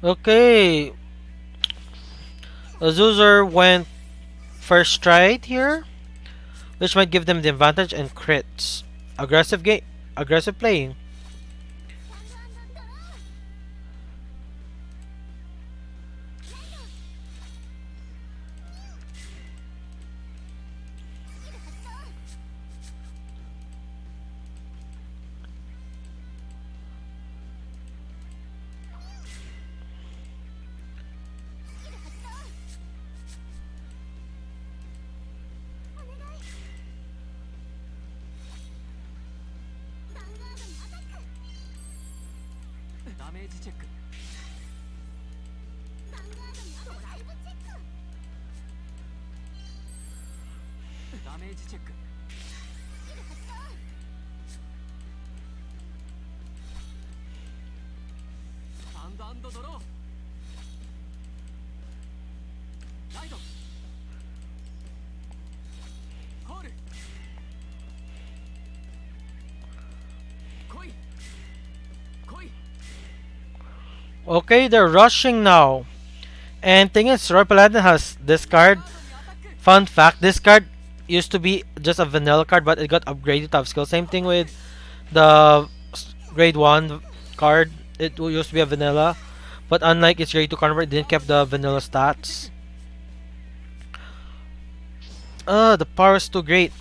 Okay, Azuzer went first stride here, which might give them the advantage and crits. Aggressive playing. Okay, they're rushing now. And thing is, Roy Paladin has this card. Fun fact, this card used to be just a vanilla card, but it got upgraded to have skill. Same thing with the grade 1 card. It used to be a vanilla. But unlike its grade 2 counterpart, it didn't keep the vanilla stats. The power is too great.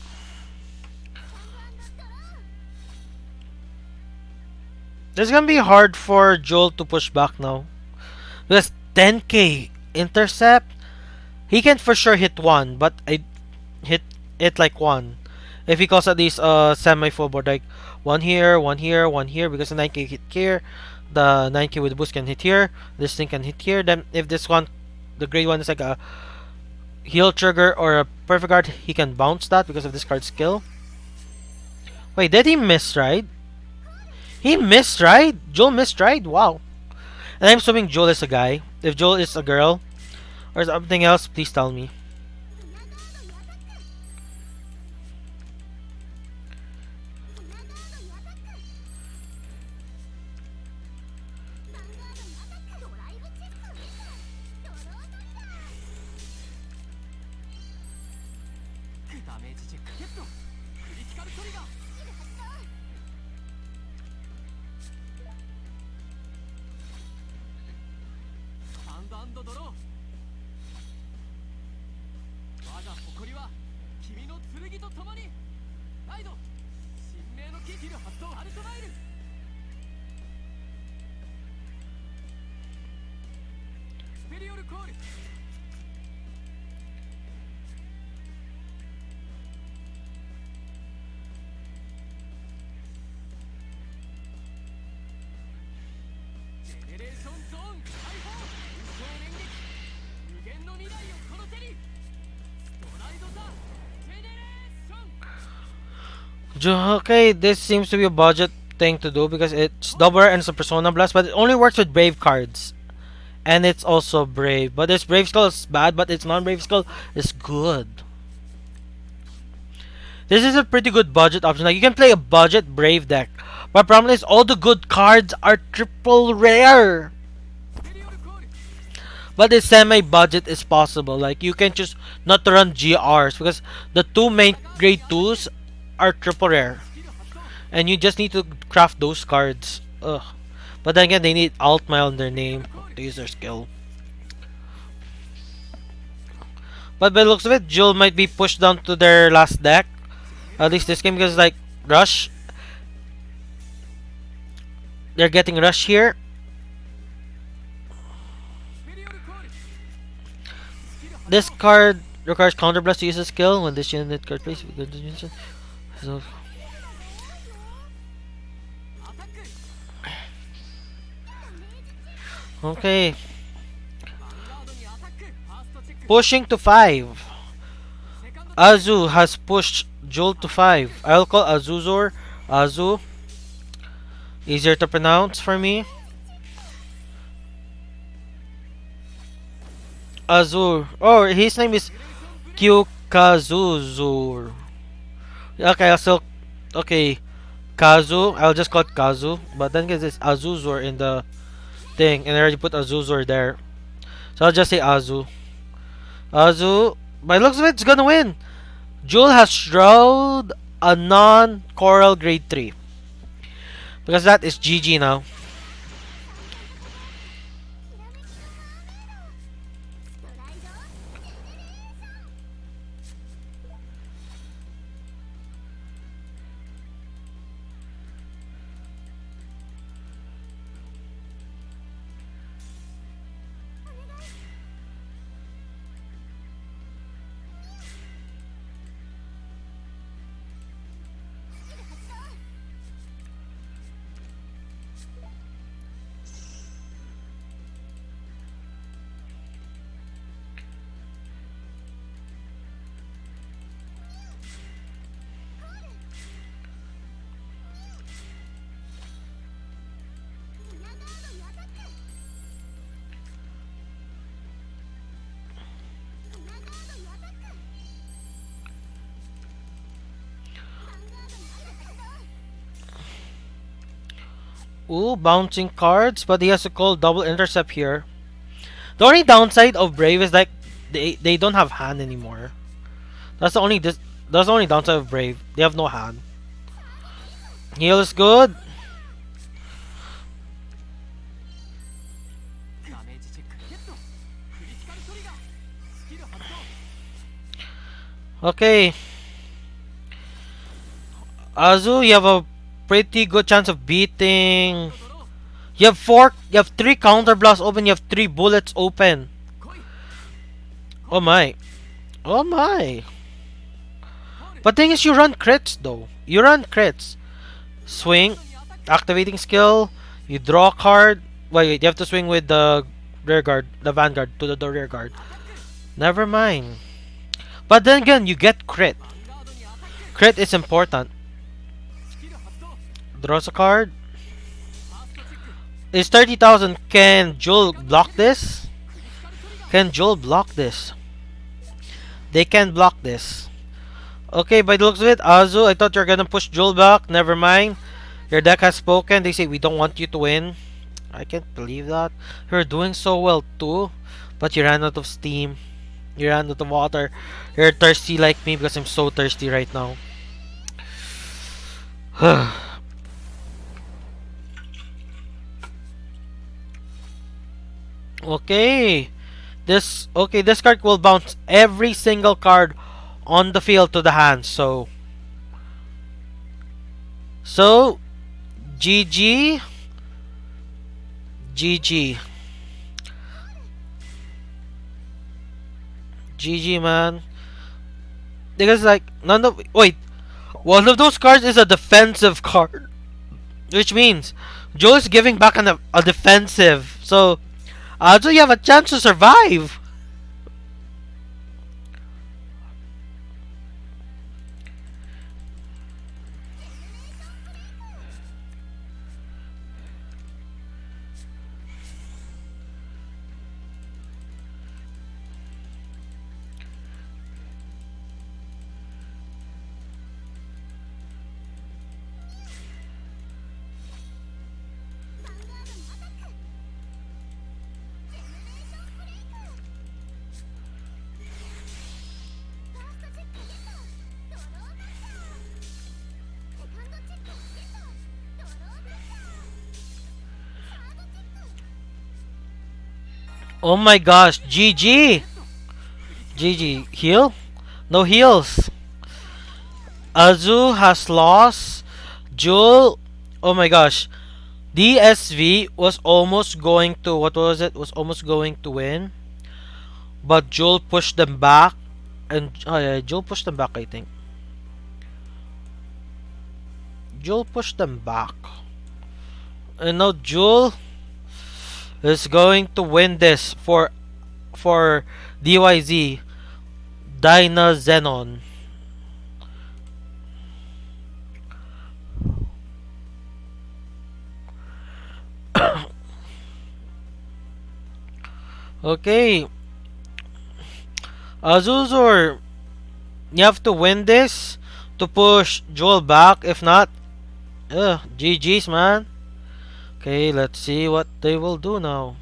This is gonna be hard for Joel to push back now. Because 10k intercept, he can for sure hit one, but I hit it like one. If he calls at least semi full board, like one here, one here, one here, because the 9k hit here, the 9k with the boost can hit here, this thing can hit here. Then if this one, the grade 1 is like a heal trigger or a perfect card, he can bounce that because of this card's skill. Wait, did he miss right? He missed right? Joel missed right? Wow. And I'm assuming Joel is a guy. If Joel is a girl or something else, please tell me. Okay, this seems to be a budget thing to do because it's double rare and it's a Persona Blast, but it only works with Brave cards. And it's also Brave. But this Brave Skull is bad, but its non-Brave Skull is good. This is a pretty good budget option. Like, you can play a budget Brave deck. But problem is, all the good cards are triple rare. But the semi-budget is possible. Like, you can choose not to run GRs because the two main grade 2s are triple rare. And you just need to craft those cards. Ugh. But then again, they need alt mile in their name to use their skill. But by the looks of it, Jewel might be pushed down to their last deck. At least this game, because like Rush, they're getting Rush here. This card requires counterblast to use a skill when this unit card plays. So, okay. Pushing to 5. Azu has pushed Joel to 5. I'll call Azuzor. Azu. Easier to pronounce for me. Azur. Oh, his name is Kyukazuzur. Okay, also. Okay. Kazu. I'll just call it Kazu. But then because it's Azuzor in the thing. And I already put Azuzor there. So I'll just say Azu. Azu. By the looks of it, it's gonna win. Jewel has Shroud, a non-Coral grade 3. Because that is GG now. Ooh, bouncing cards, but he has to call double intercept here. The only downside of Brave is like they don't have hand anymore. That's the only that's the only downside of Brave. They have no hand. Heal is good. Okay. Azu, you have a pretty good chance of beating. You have 3 counter blasts open, you have 3 bullets open. Oh my. Oh my. But thing is, you run crits though. You run crits. Swing, activating skill, you draw a card. Wait, you have to swing with the rear guard, the vanguard to the rear guard. Never mind. But then again, you get crit. Crit is important. Draws a card. It's 30,000. Can Joel block this? Can Joel block this? They can block this. Okay, by the looks of it, Azu, I thought you were gonna push Joel back. Never mind. Your deck has spoken. They say we don't want you to win. I can't believe that. You're doing so well too, but you ran out of steam. You ran out of water. You're thirsty like me because I'm so thirsty right now. Okay. This card will bounce every single card on the field to the hands. So GG, GG, GG, man. Because like none of wait, one of those cards is a defensive card, which means Joe is giving back a defensive. So you have a chance to survive. Oh my gosh, GG, GG. Heal? No heals. Azu has lost. Jul, oh my gosh. DSV was almost going to, what was it? Was almost going to win, but Jul pushed them back, and oh yeah, Jul pushed them back. I think Jul pushed them back, and now Jul is going to win this for DYZ Dyna Xenon. Okay, Azuzor, you have to win this to push Joel back. If not, GG's, man. Okay, let's see what they will do now.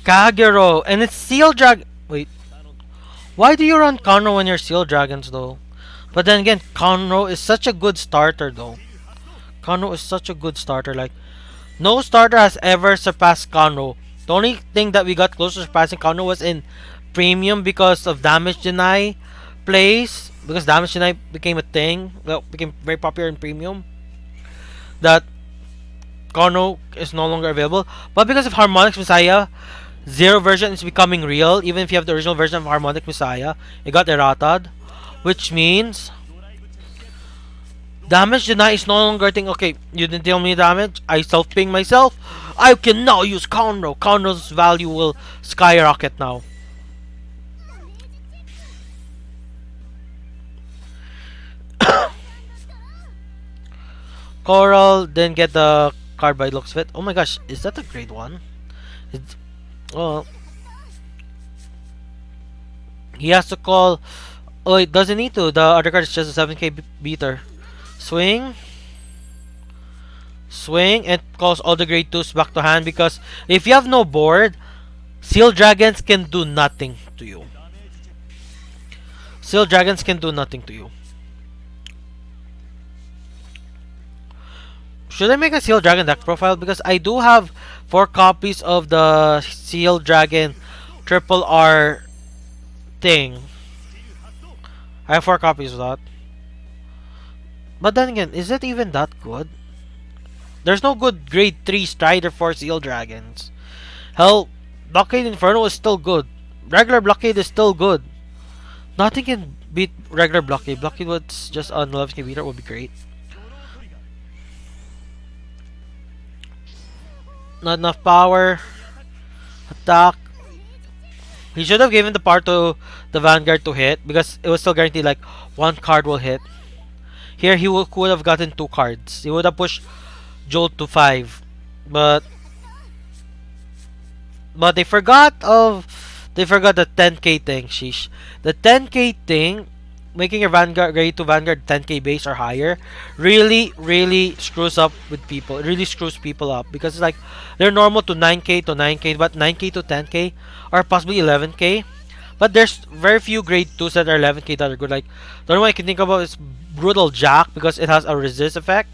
Kagero, and it's Seal Dragon. Wait, why do you run Conro when you're Seal Dragons though? But then again, Conro is such a good starter though. Conro is such a good starter. Like, no starter has ever surpassed Conro. The only thing that we got close to surpassing Conro was in Premium because of damage deny plays. Because damage deny became a thing. Well, became very popular in Premium. That Conro is no longer available. But because of Harmonics Messiah, Zero version is becoming real. Even if you have the original version of Harmonic Messiah, it got errata'd. Which means damage deny is no longer a thing. Okay, you didn't deal me damage. I self-ping myself. I can now use Conro. Conro's value will skyrocket now. Coral didn't get the card by looks of it. Oh my gosh, is that a grade 1? It's, oh, he has to call. Oh, it doesn't need to. The other card is just a 7k beater. Swing. Swing and calls all the grade 2s back to hand because if you have no board, Seal Dragons can do nothing to you. Seal Dragons can do nothing to you. Should I make a Seal Dragon deck profile? Because I do have 4 copies of the Seal Dragon Triple R thing. I have 4 copies of that. But then again, is it even that good? There's no good grade 3 Strider for Seal Dragons. Hell, Blockade Inferno is still good. Regular Blockade is still good. Nothing can beat regular Blockade. Blockade was just on 11k meter would be great. Not enough power. Attack. He should have given the power to the Vanguard to hit because it was still guaranteed like one card will hit. Here he could have gotten two cards. He would have pushed Jolt to 5. But they forgot the 10k thing, sheesh. The 10k thing, making your Vanguard ready to Vanguard 10k base or higher, really screws up with people. It really screws people up because it's like they're normal to 9k to 9k, but 9k to 10k or possibly 11k. But there's very few grade 2s that are 11k that are good. Like the only one I can think about is Brutal Jack because it has a resist effect.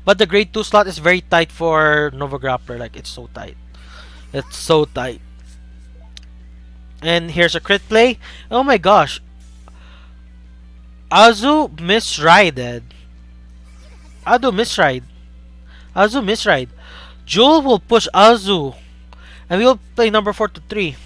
But the grade 2 slot is very tight for Nova Grappler. Like it's so tight. It's so tight. And here's a crit play. Oh my gosh. Azu misrided. Azu misride. Azu misride. Jewel will push Azu. And we'll play number 4 to 3.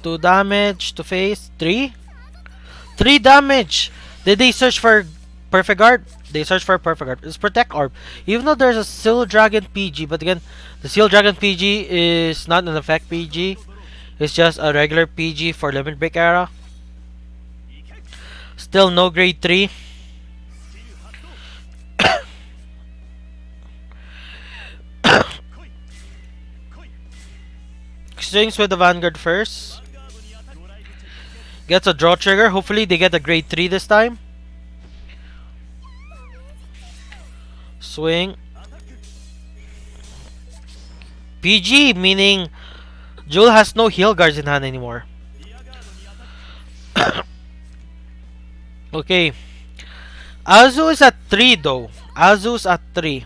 Two damage to face. 3? 3 damage! Did they search for Perfect Guard? They search for Perfect Guard. It's Protect Orb. Even though there's a Seal Dragon PG, but again, the Seal Dragon PG is not an effect PG. It's just a regular PG for Limit Break era. Still no grade 3. Swings with the Vanguard first. Gets a draw trigger. Hopefully they get a grade 3 this time. Swing. PG, meaning Jewel has no heal guards in hand anymore. Okay. Azu is at 3 though. Azu's at 3.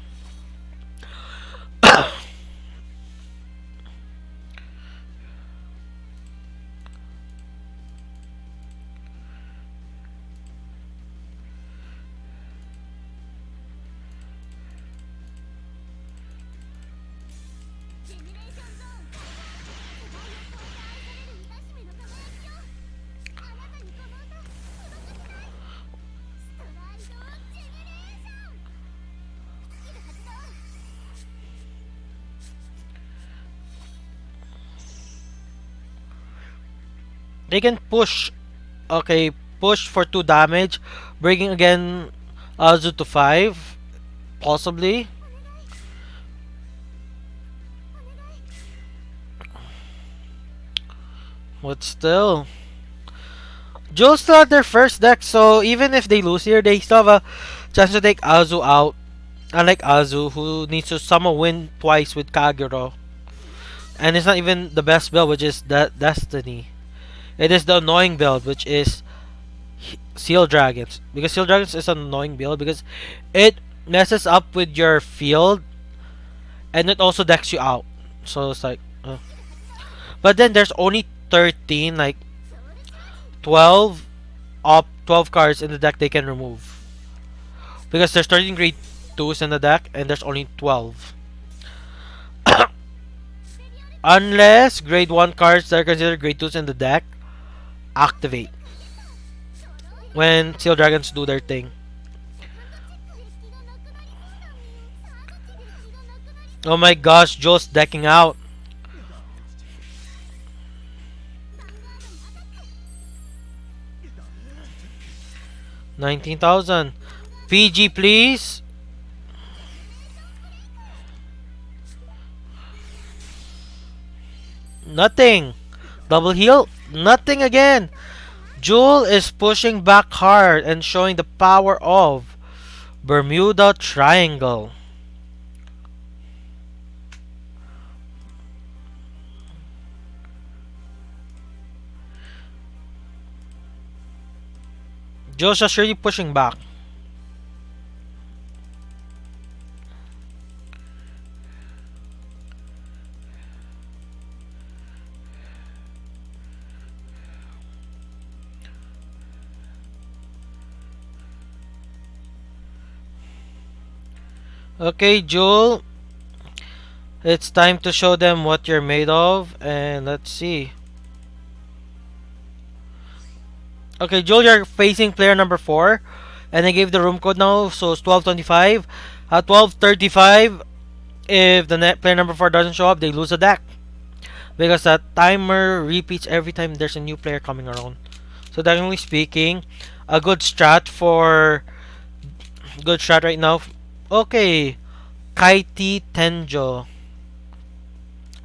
They can push. Okay, push for 2 damage. Bringing again Azu to 5. Possibly. But still. Joe's still at their first deck, so even if they lose here, they still have a chance to take Azu out. Unlike Azu, who needs to somehow win twice with Kagero. And it's not even the best build, which is that Destiny. It is the annoying build, which is Seal Dragons. Because Seal Dragons is an annoying build because it messes up with your field and it also decks you out. So it's like, but then there's only 13, like 12 up 12 cards in the deck they can remove. Because there's 13 grade 2s in the deck and there's only 12. Unless grade 1 cards that are considered grade 2s in the deck activate when Steel Dragons do their thing. Oh my gosh, Joe's decking out. 19,000. PG, please. Nothing. Double heal. Nothing again. Jewel is pushing back hard and showing the power of Bermuda Triangle. Jewel's just really pushing back. Okay, Jewel. It's time to show them what you're made of. And let's see. Okay, Jewel, you're facing player number 4. And I gave the room code now, so it's 1225. At 1235, if the player number 4 doesn't show up, they lose a deck. Because that timer repeats every time there's a new player coming around. So technically speaking, a good strat for... Good strat right now. Okay. Kaiti Tenjo.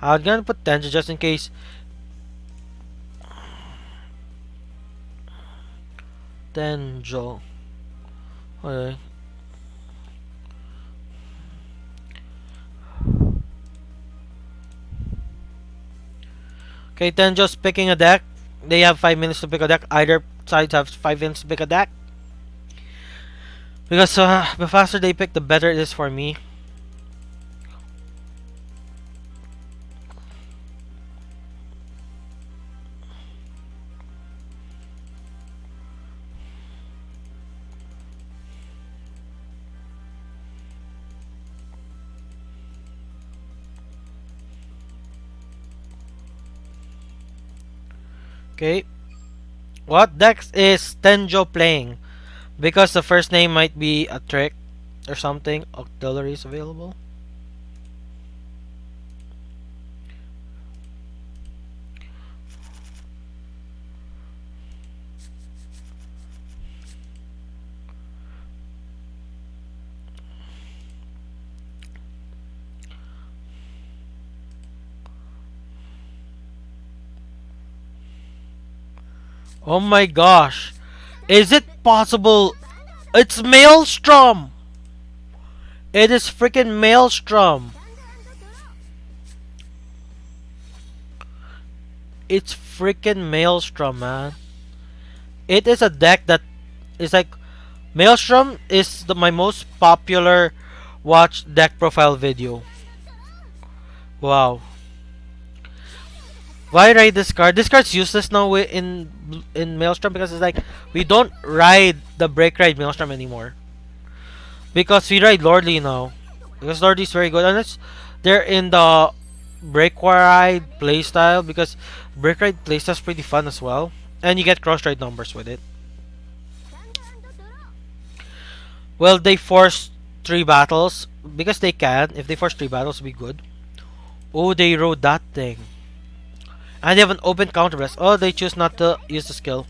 I'm gonna put Tenjo just in case. Tenjo. Okay. Okay, Tenjo's picking a deck. They have 5 minutes to pick a deck. Either sides have 5 minutes to pick a deck. Because the faster they pick, the better it is for me. Okay. What decks is Tenjo playing? Because the first name might be a trick or something. Auxiliary is available. Oh my gosh. Is it possible? It's Maelstrom! It is freaking Maelstrom! It's freaking Maelstrom, man. It is a deck that is like... Maelstrom is my most popular watch deck profile video. Wow. Why ride this card? This card's useless now in Maelstrom because it's like we don't ride the break ride Maelstrom anymore. Because we ride Lordly now. Because Lordly is very good. And they're in the break ride playstyle because break ride playstyle is pretty fun as well. And you get cross ride numbers with it. Well, they force 3 battles. Because they can. If they force 3 battles, it'll be good. Oh, they rode that thing. And they have an open counter blast. Oh, they choose not to use the skill.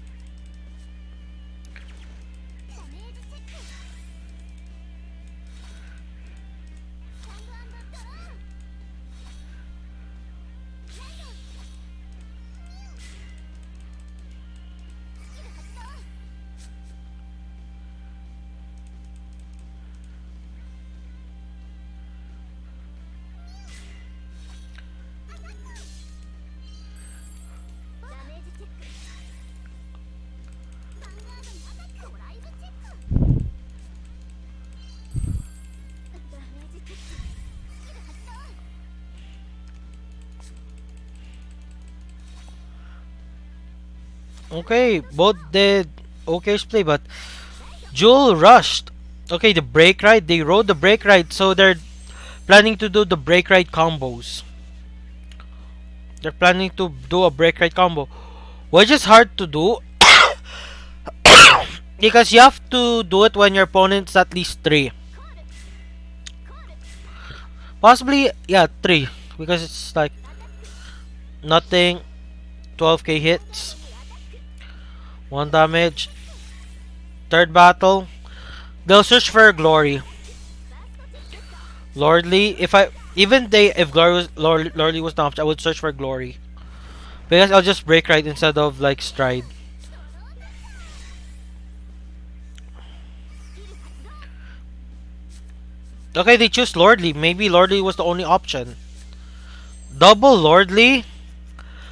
Okay, both did okay play, but Jewel rushed. Okay, the break ride, they rode the break ride, so they're planning to do the break ride combos. They're planning to do a break right combo, which is hard to do because you have to do it when your opponent's at least 3. Possibly, yeah, 3. Because it's like nothing, 12k hits, 1 damage. Third battle, they'll search for glory. Lordly, if glory was Lordly was the option, I would search for glory. Because I'll just break right instead of like stride. Okay, they choose Lordly. Maybe Lordly was the only option. Double Lordly?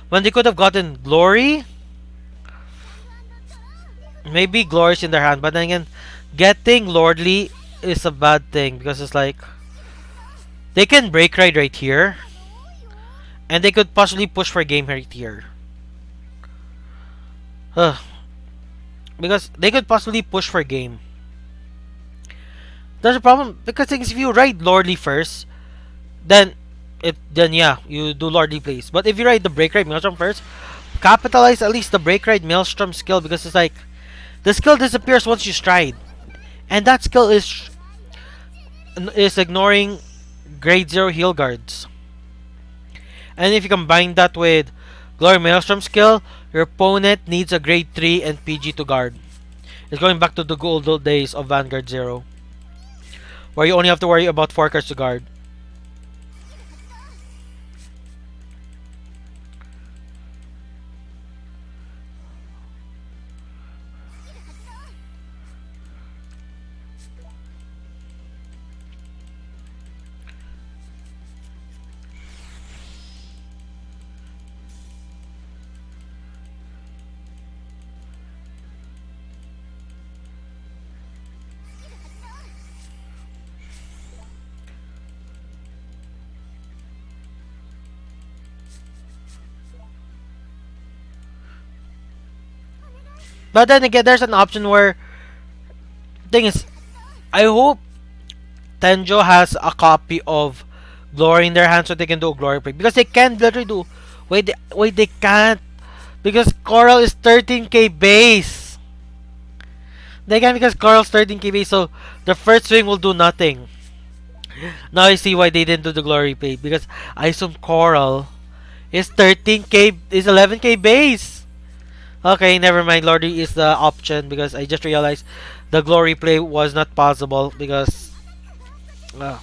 When they could have gotten Glory? Maybe Glory's in their hand. But then again, getting Lordly is a bad thing. Because it's like, they can break right here. And they could possibly push for game right here. Ugh. Because they could possibly push for game. There's a problem. Because if you ride Lordly first, then yeah, you do Lordly plays. But if you ride the break ride Maelstrom first, capitalize at least the break ride Maelstrom skill, because it's like the skill disappears once you stride, and that skill is ignoring grade 0 heal guards. And if you combine that with Glory Maelstrom skill, your opponent needs a grade 3 and PG to guard. It's going back to the good old days of Vanguard 0, where you only have to worry about 4 cards to guard. But then again, there's an option where, thing is, I hope Tenjo has a copy of Glory in their hands so they can do a Glory play. Because they can literally do. Wait, they can't. Because Coral is 13k base. They can because Coral's 13k base, so the first swing will do nothing. Now I see why they didn't do the Glory play. Because I assume Coral is 13k, is 11k base. Okay, never mind. Lordy is the option because I just realized the Glory play was not possible because. Uh,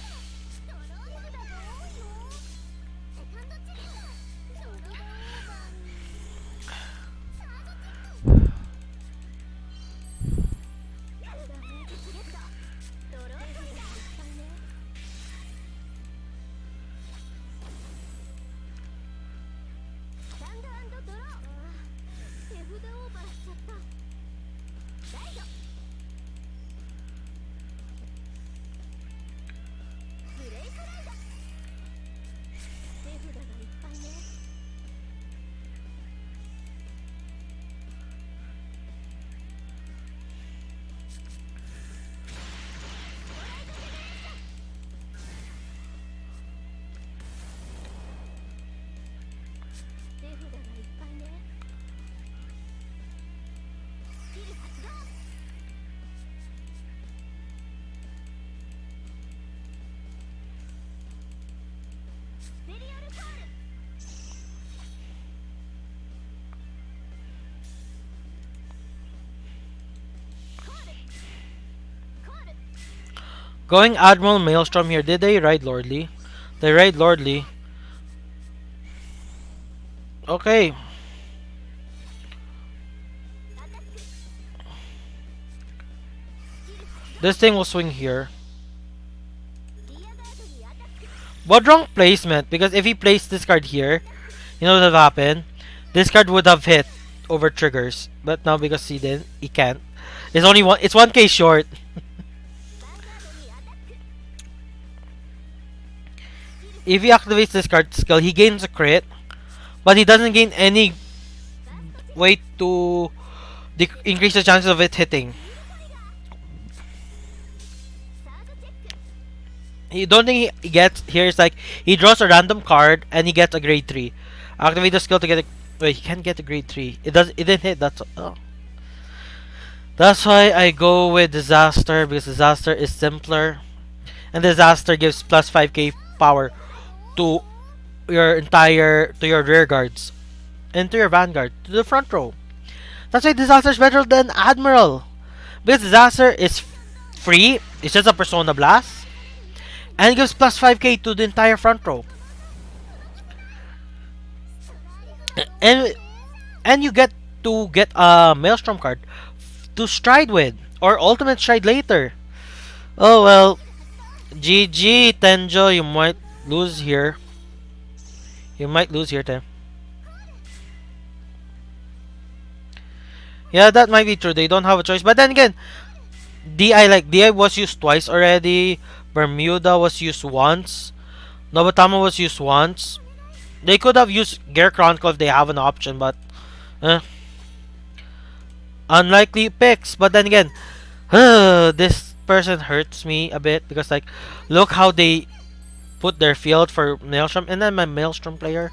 Going Admiral Maelstrom here. Did they ride Lordly? They ride Lordly. Okay. This thing will swing here. But wrong placement, because if he placed this card here, you know what would have happened? This card would have hit over triggers. But now because he can't. It's only one. It's 1k short. If he activates this card skill, he gains a crit, but he doesn't gain any way to increase the chances of it hitting. You don't think he gets here is like he draws a random card and he gets a grade 3. Activate the skill to get a. Wait, he can't get a grade 3. It does. It didn't hit. That's. Oh. That's why I go with Disaster because Disaster is simpler. And Disaster gives plus 5k power to your rear guards. And to your vanguard. To the front row. That's why Disaster is better than Admiral. Because Disaster is free. It's just a Persona Blast. And it gives plus 5k to the entire front row. And you get to get a Maelstrom card to stride with. Or Ultimate Stride later. Oh well. GG Tenjo, you might lose here. You might lose here, Tem. Yeah, that might be true. They don't have a choice. But then again, DI was used twice already. Bermuda was used once. Nobatama was used once. They could have used Gear Chronicle if they have an option, but eh, unlikely picks. But then again, this person hurts me a bit because like, look how they put their field for Maelstrom, and then my Maelstrom player.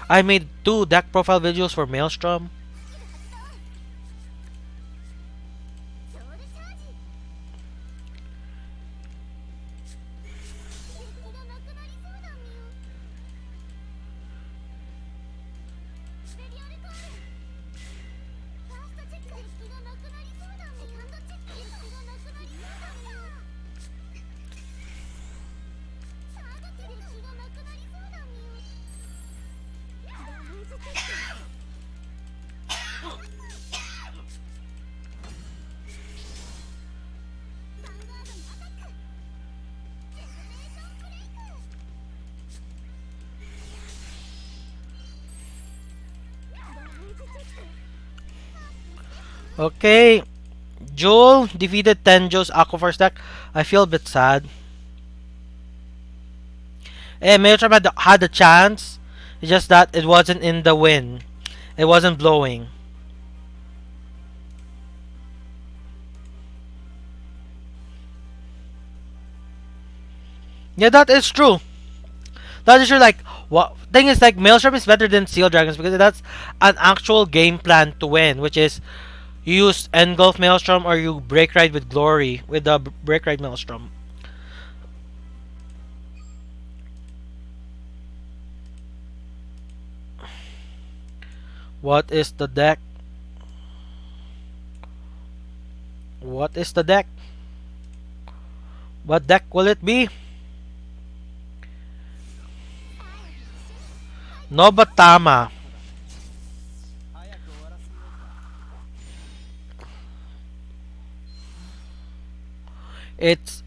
I made 2 deck profile videos for Maelstrom. Okay, Joel defeated Tenjo's Aquaforce deck. I feel a bit sad. Maelstrom had a chance. It's just that it wasn't in the wind. It wasn't blowing. Yeah, that is true. That is true. Like, what thing is like Maelstrom is better than Seal Dragons because that's an actual game plan to win, which is you use Engulf Maelstrom or you Break Ride with Glory with the Break Ride Maelstrom. What is the deck? What is the deck? What deck will it be? Nobatama. It's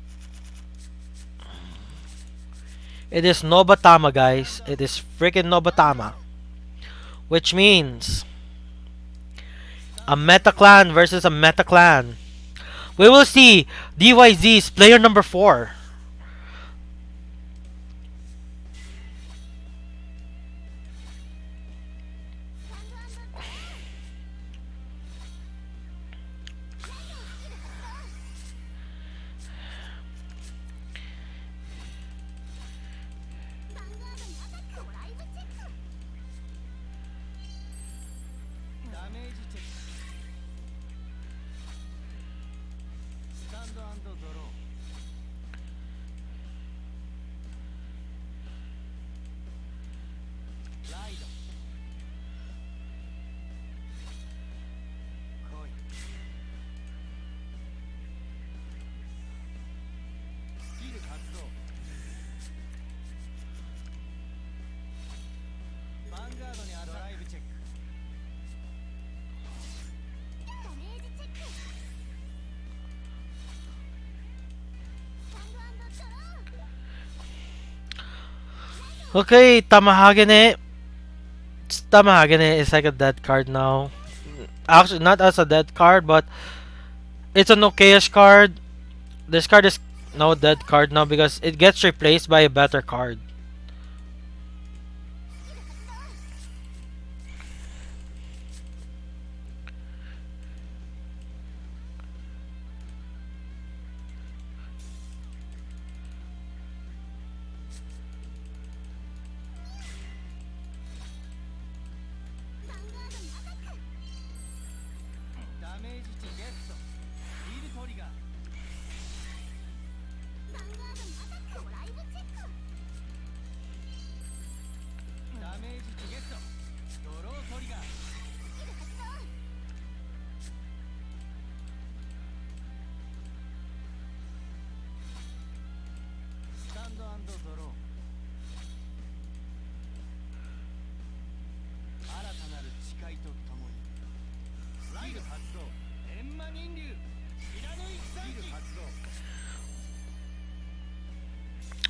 it is Nobatama, guys. It is freaking Nobatama, which means a meta clan versus a meta clan. We will see DYZ's player number 4. Okay, Tamahagane. Tamahagane is like a dead card now. Actually, not as a dead card, but it's a no-chaos card. This card is no dead card now because it gets replaced by a better card.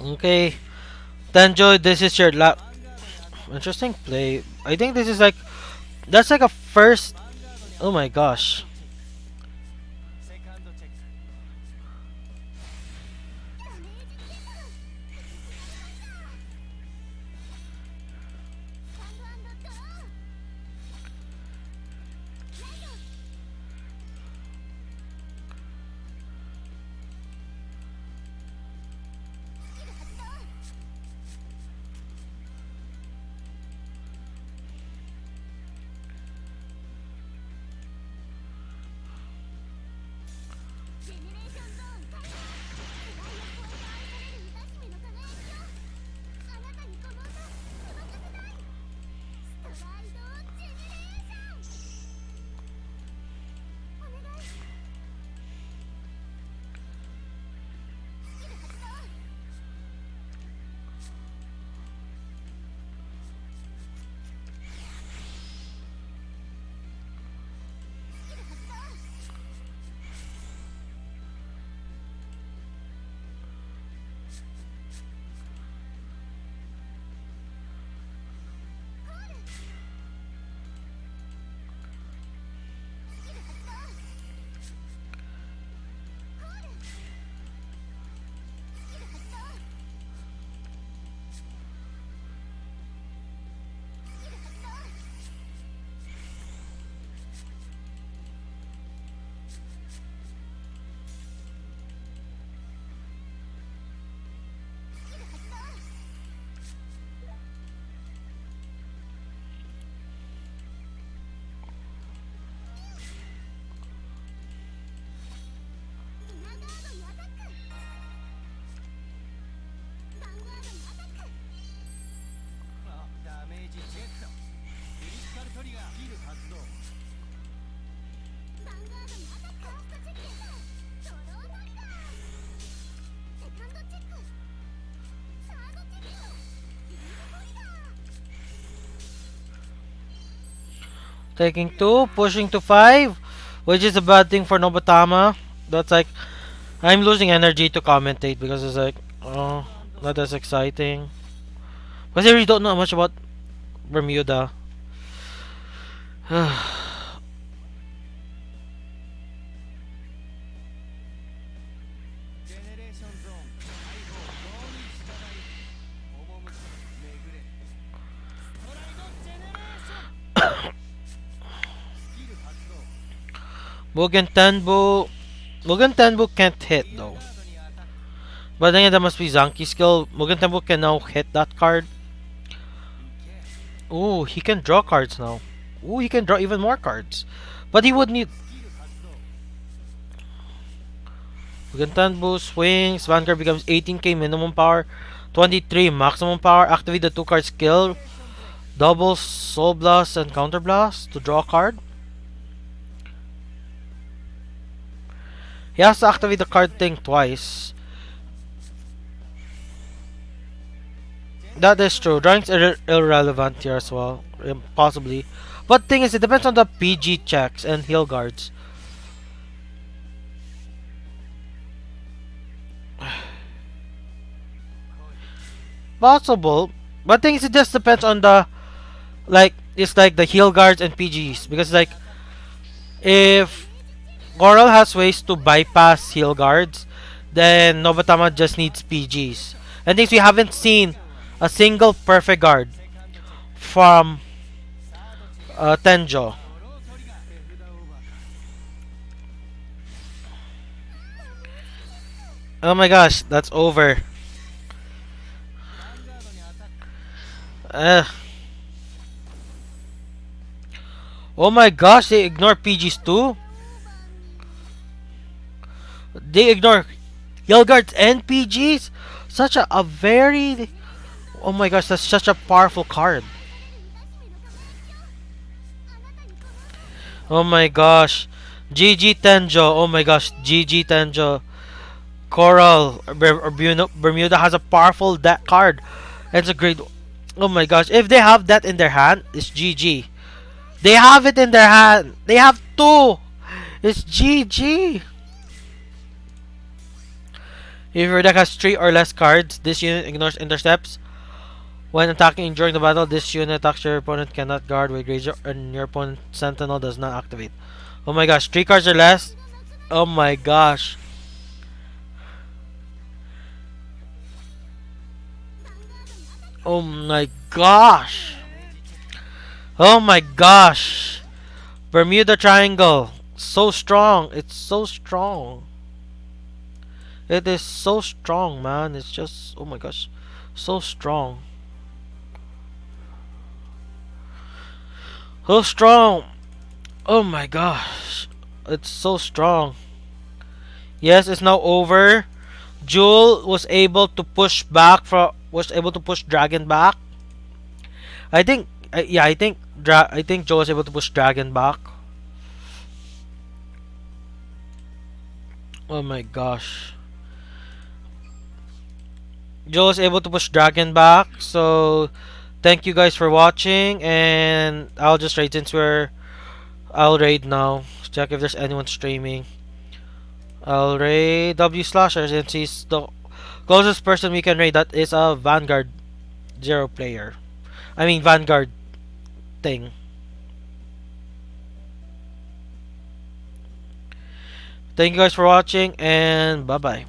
Okay, Tenjo, this is your interesting play. I think this is like that's like a first. Oh my gosh. Taking 2, pushing to 5, which is a bad thing for Nobatama. That's like, I'm losing energy to commentate because it's like, oh, not as exciting. Because I really don't know much about Bermuda. Mugen Tenbu. Mugen Tenbu can't hit though. But then that must be Zanki's skill. Mugen Tenbu can now hit that card. Ooh, he can draw cards now. Ooh, he can draw even more cards. But he would need Mugen boost, swings, Vanguard becomes 18k minimum power, 23 maximum power, activate the 2 card skill, double Soul Blast and Counter Blast to draw a card. He has to activate the card thing twice. That is true. Drawing's irrelevant here as well. Possibly. But thing is, it depends on the PG checks and heal guards. Possible. But thing is, it just depends on the like it's like the heal guards and PGs because like if Goral has ways to bypass heal guards, then Nobatama just needs PGs. And things we haven't seen a single perfect guard from Tenjo. Oh my gosh, that's over. Uh, oh my gosh, they ignore PGs too? They ignore Yelgard's NPGs. Such a very, oh my gosh, that's such a powerful card. Oh my gosh. GG Tenjo. Oh my gosh. GG Tenjo. Coral or Bermuda has a powerful that card. It's a great. Oh my gosh. If they have that in their hand, it's GG. They have it in their hand. They have two. It's GG. If your deck has three or less cards, this unit ignores intercepts. When attacking during the battle, this unit attacks your opponent cannot guard with Grazer, and your opponent's Sentinel does not activate. Oh my gosh, three cards or less. Oh my gosh. Oh my gosh. Oh my gosh. Bermuda Triangle. So strong. It's so strong. It is so strong, man. It's just, oh my gosh. So strong. So strong. Oh my gosh. It's so strong. Yes, it's now over. Jewel was able to push back for was able to push Dragon back. I think yeah, I think Joe was able to push Dragon back. Oh my gosh. Joe was able to push Dragon back. So thank you guys for watching, and I'll just raid since I'll raid now. Check if there's anyone streaming. I'll raid W Slasher since he's the closest person we can raid that is a Vanguard zero player. I mean Vanguard thing. Thank you guys for watching, and bye bye.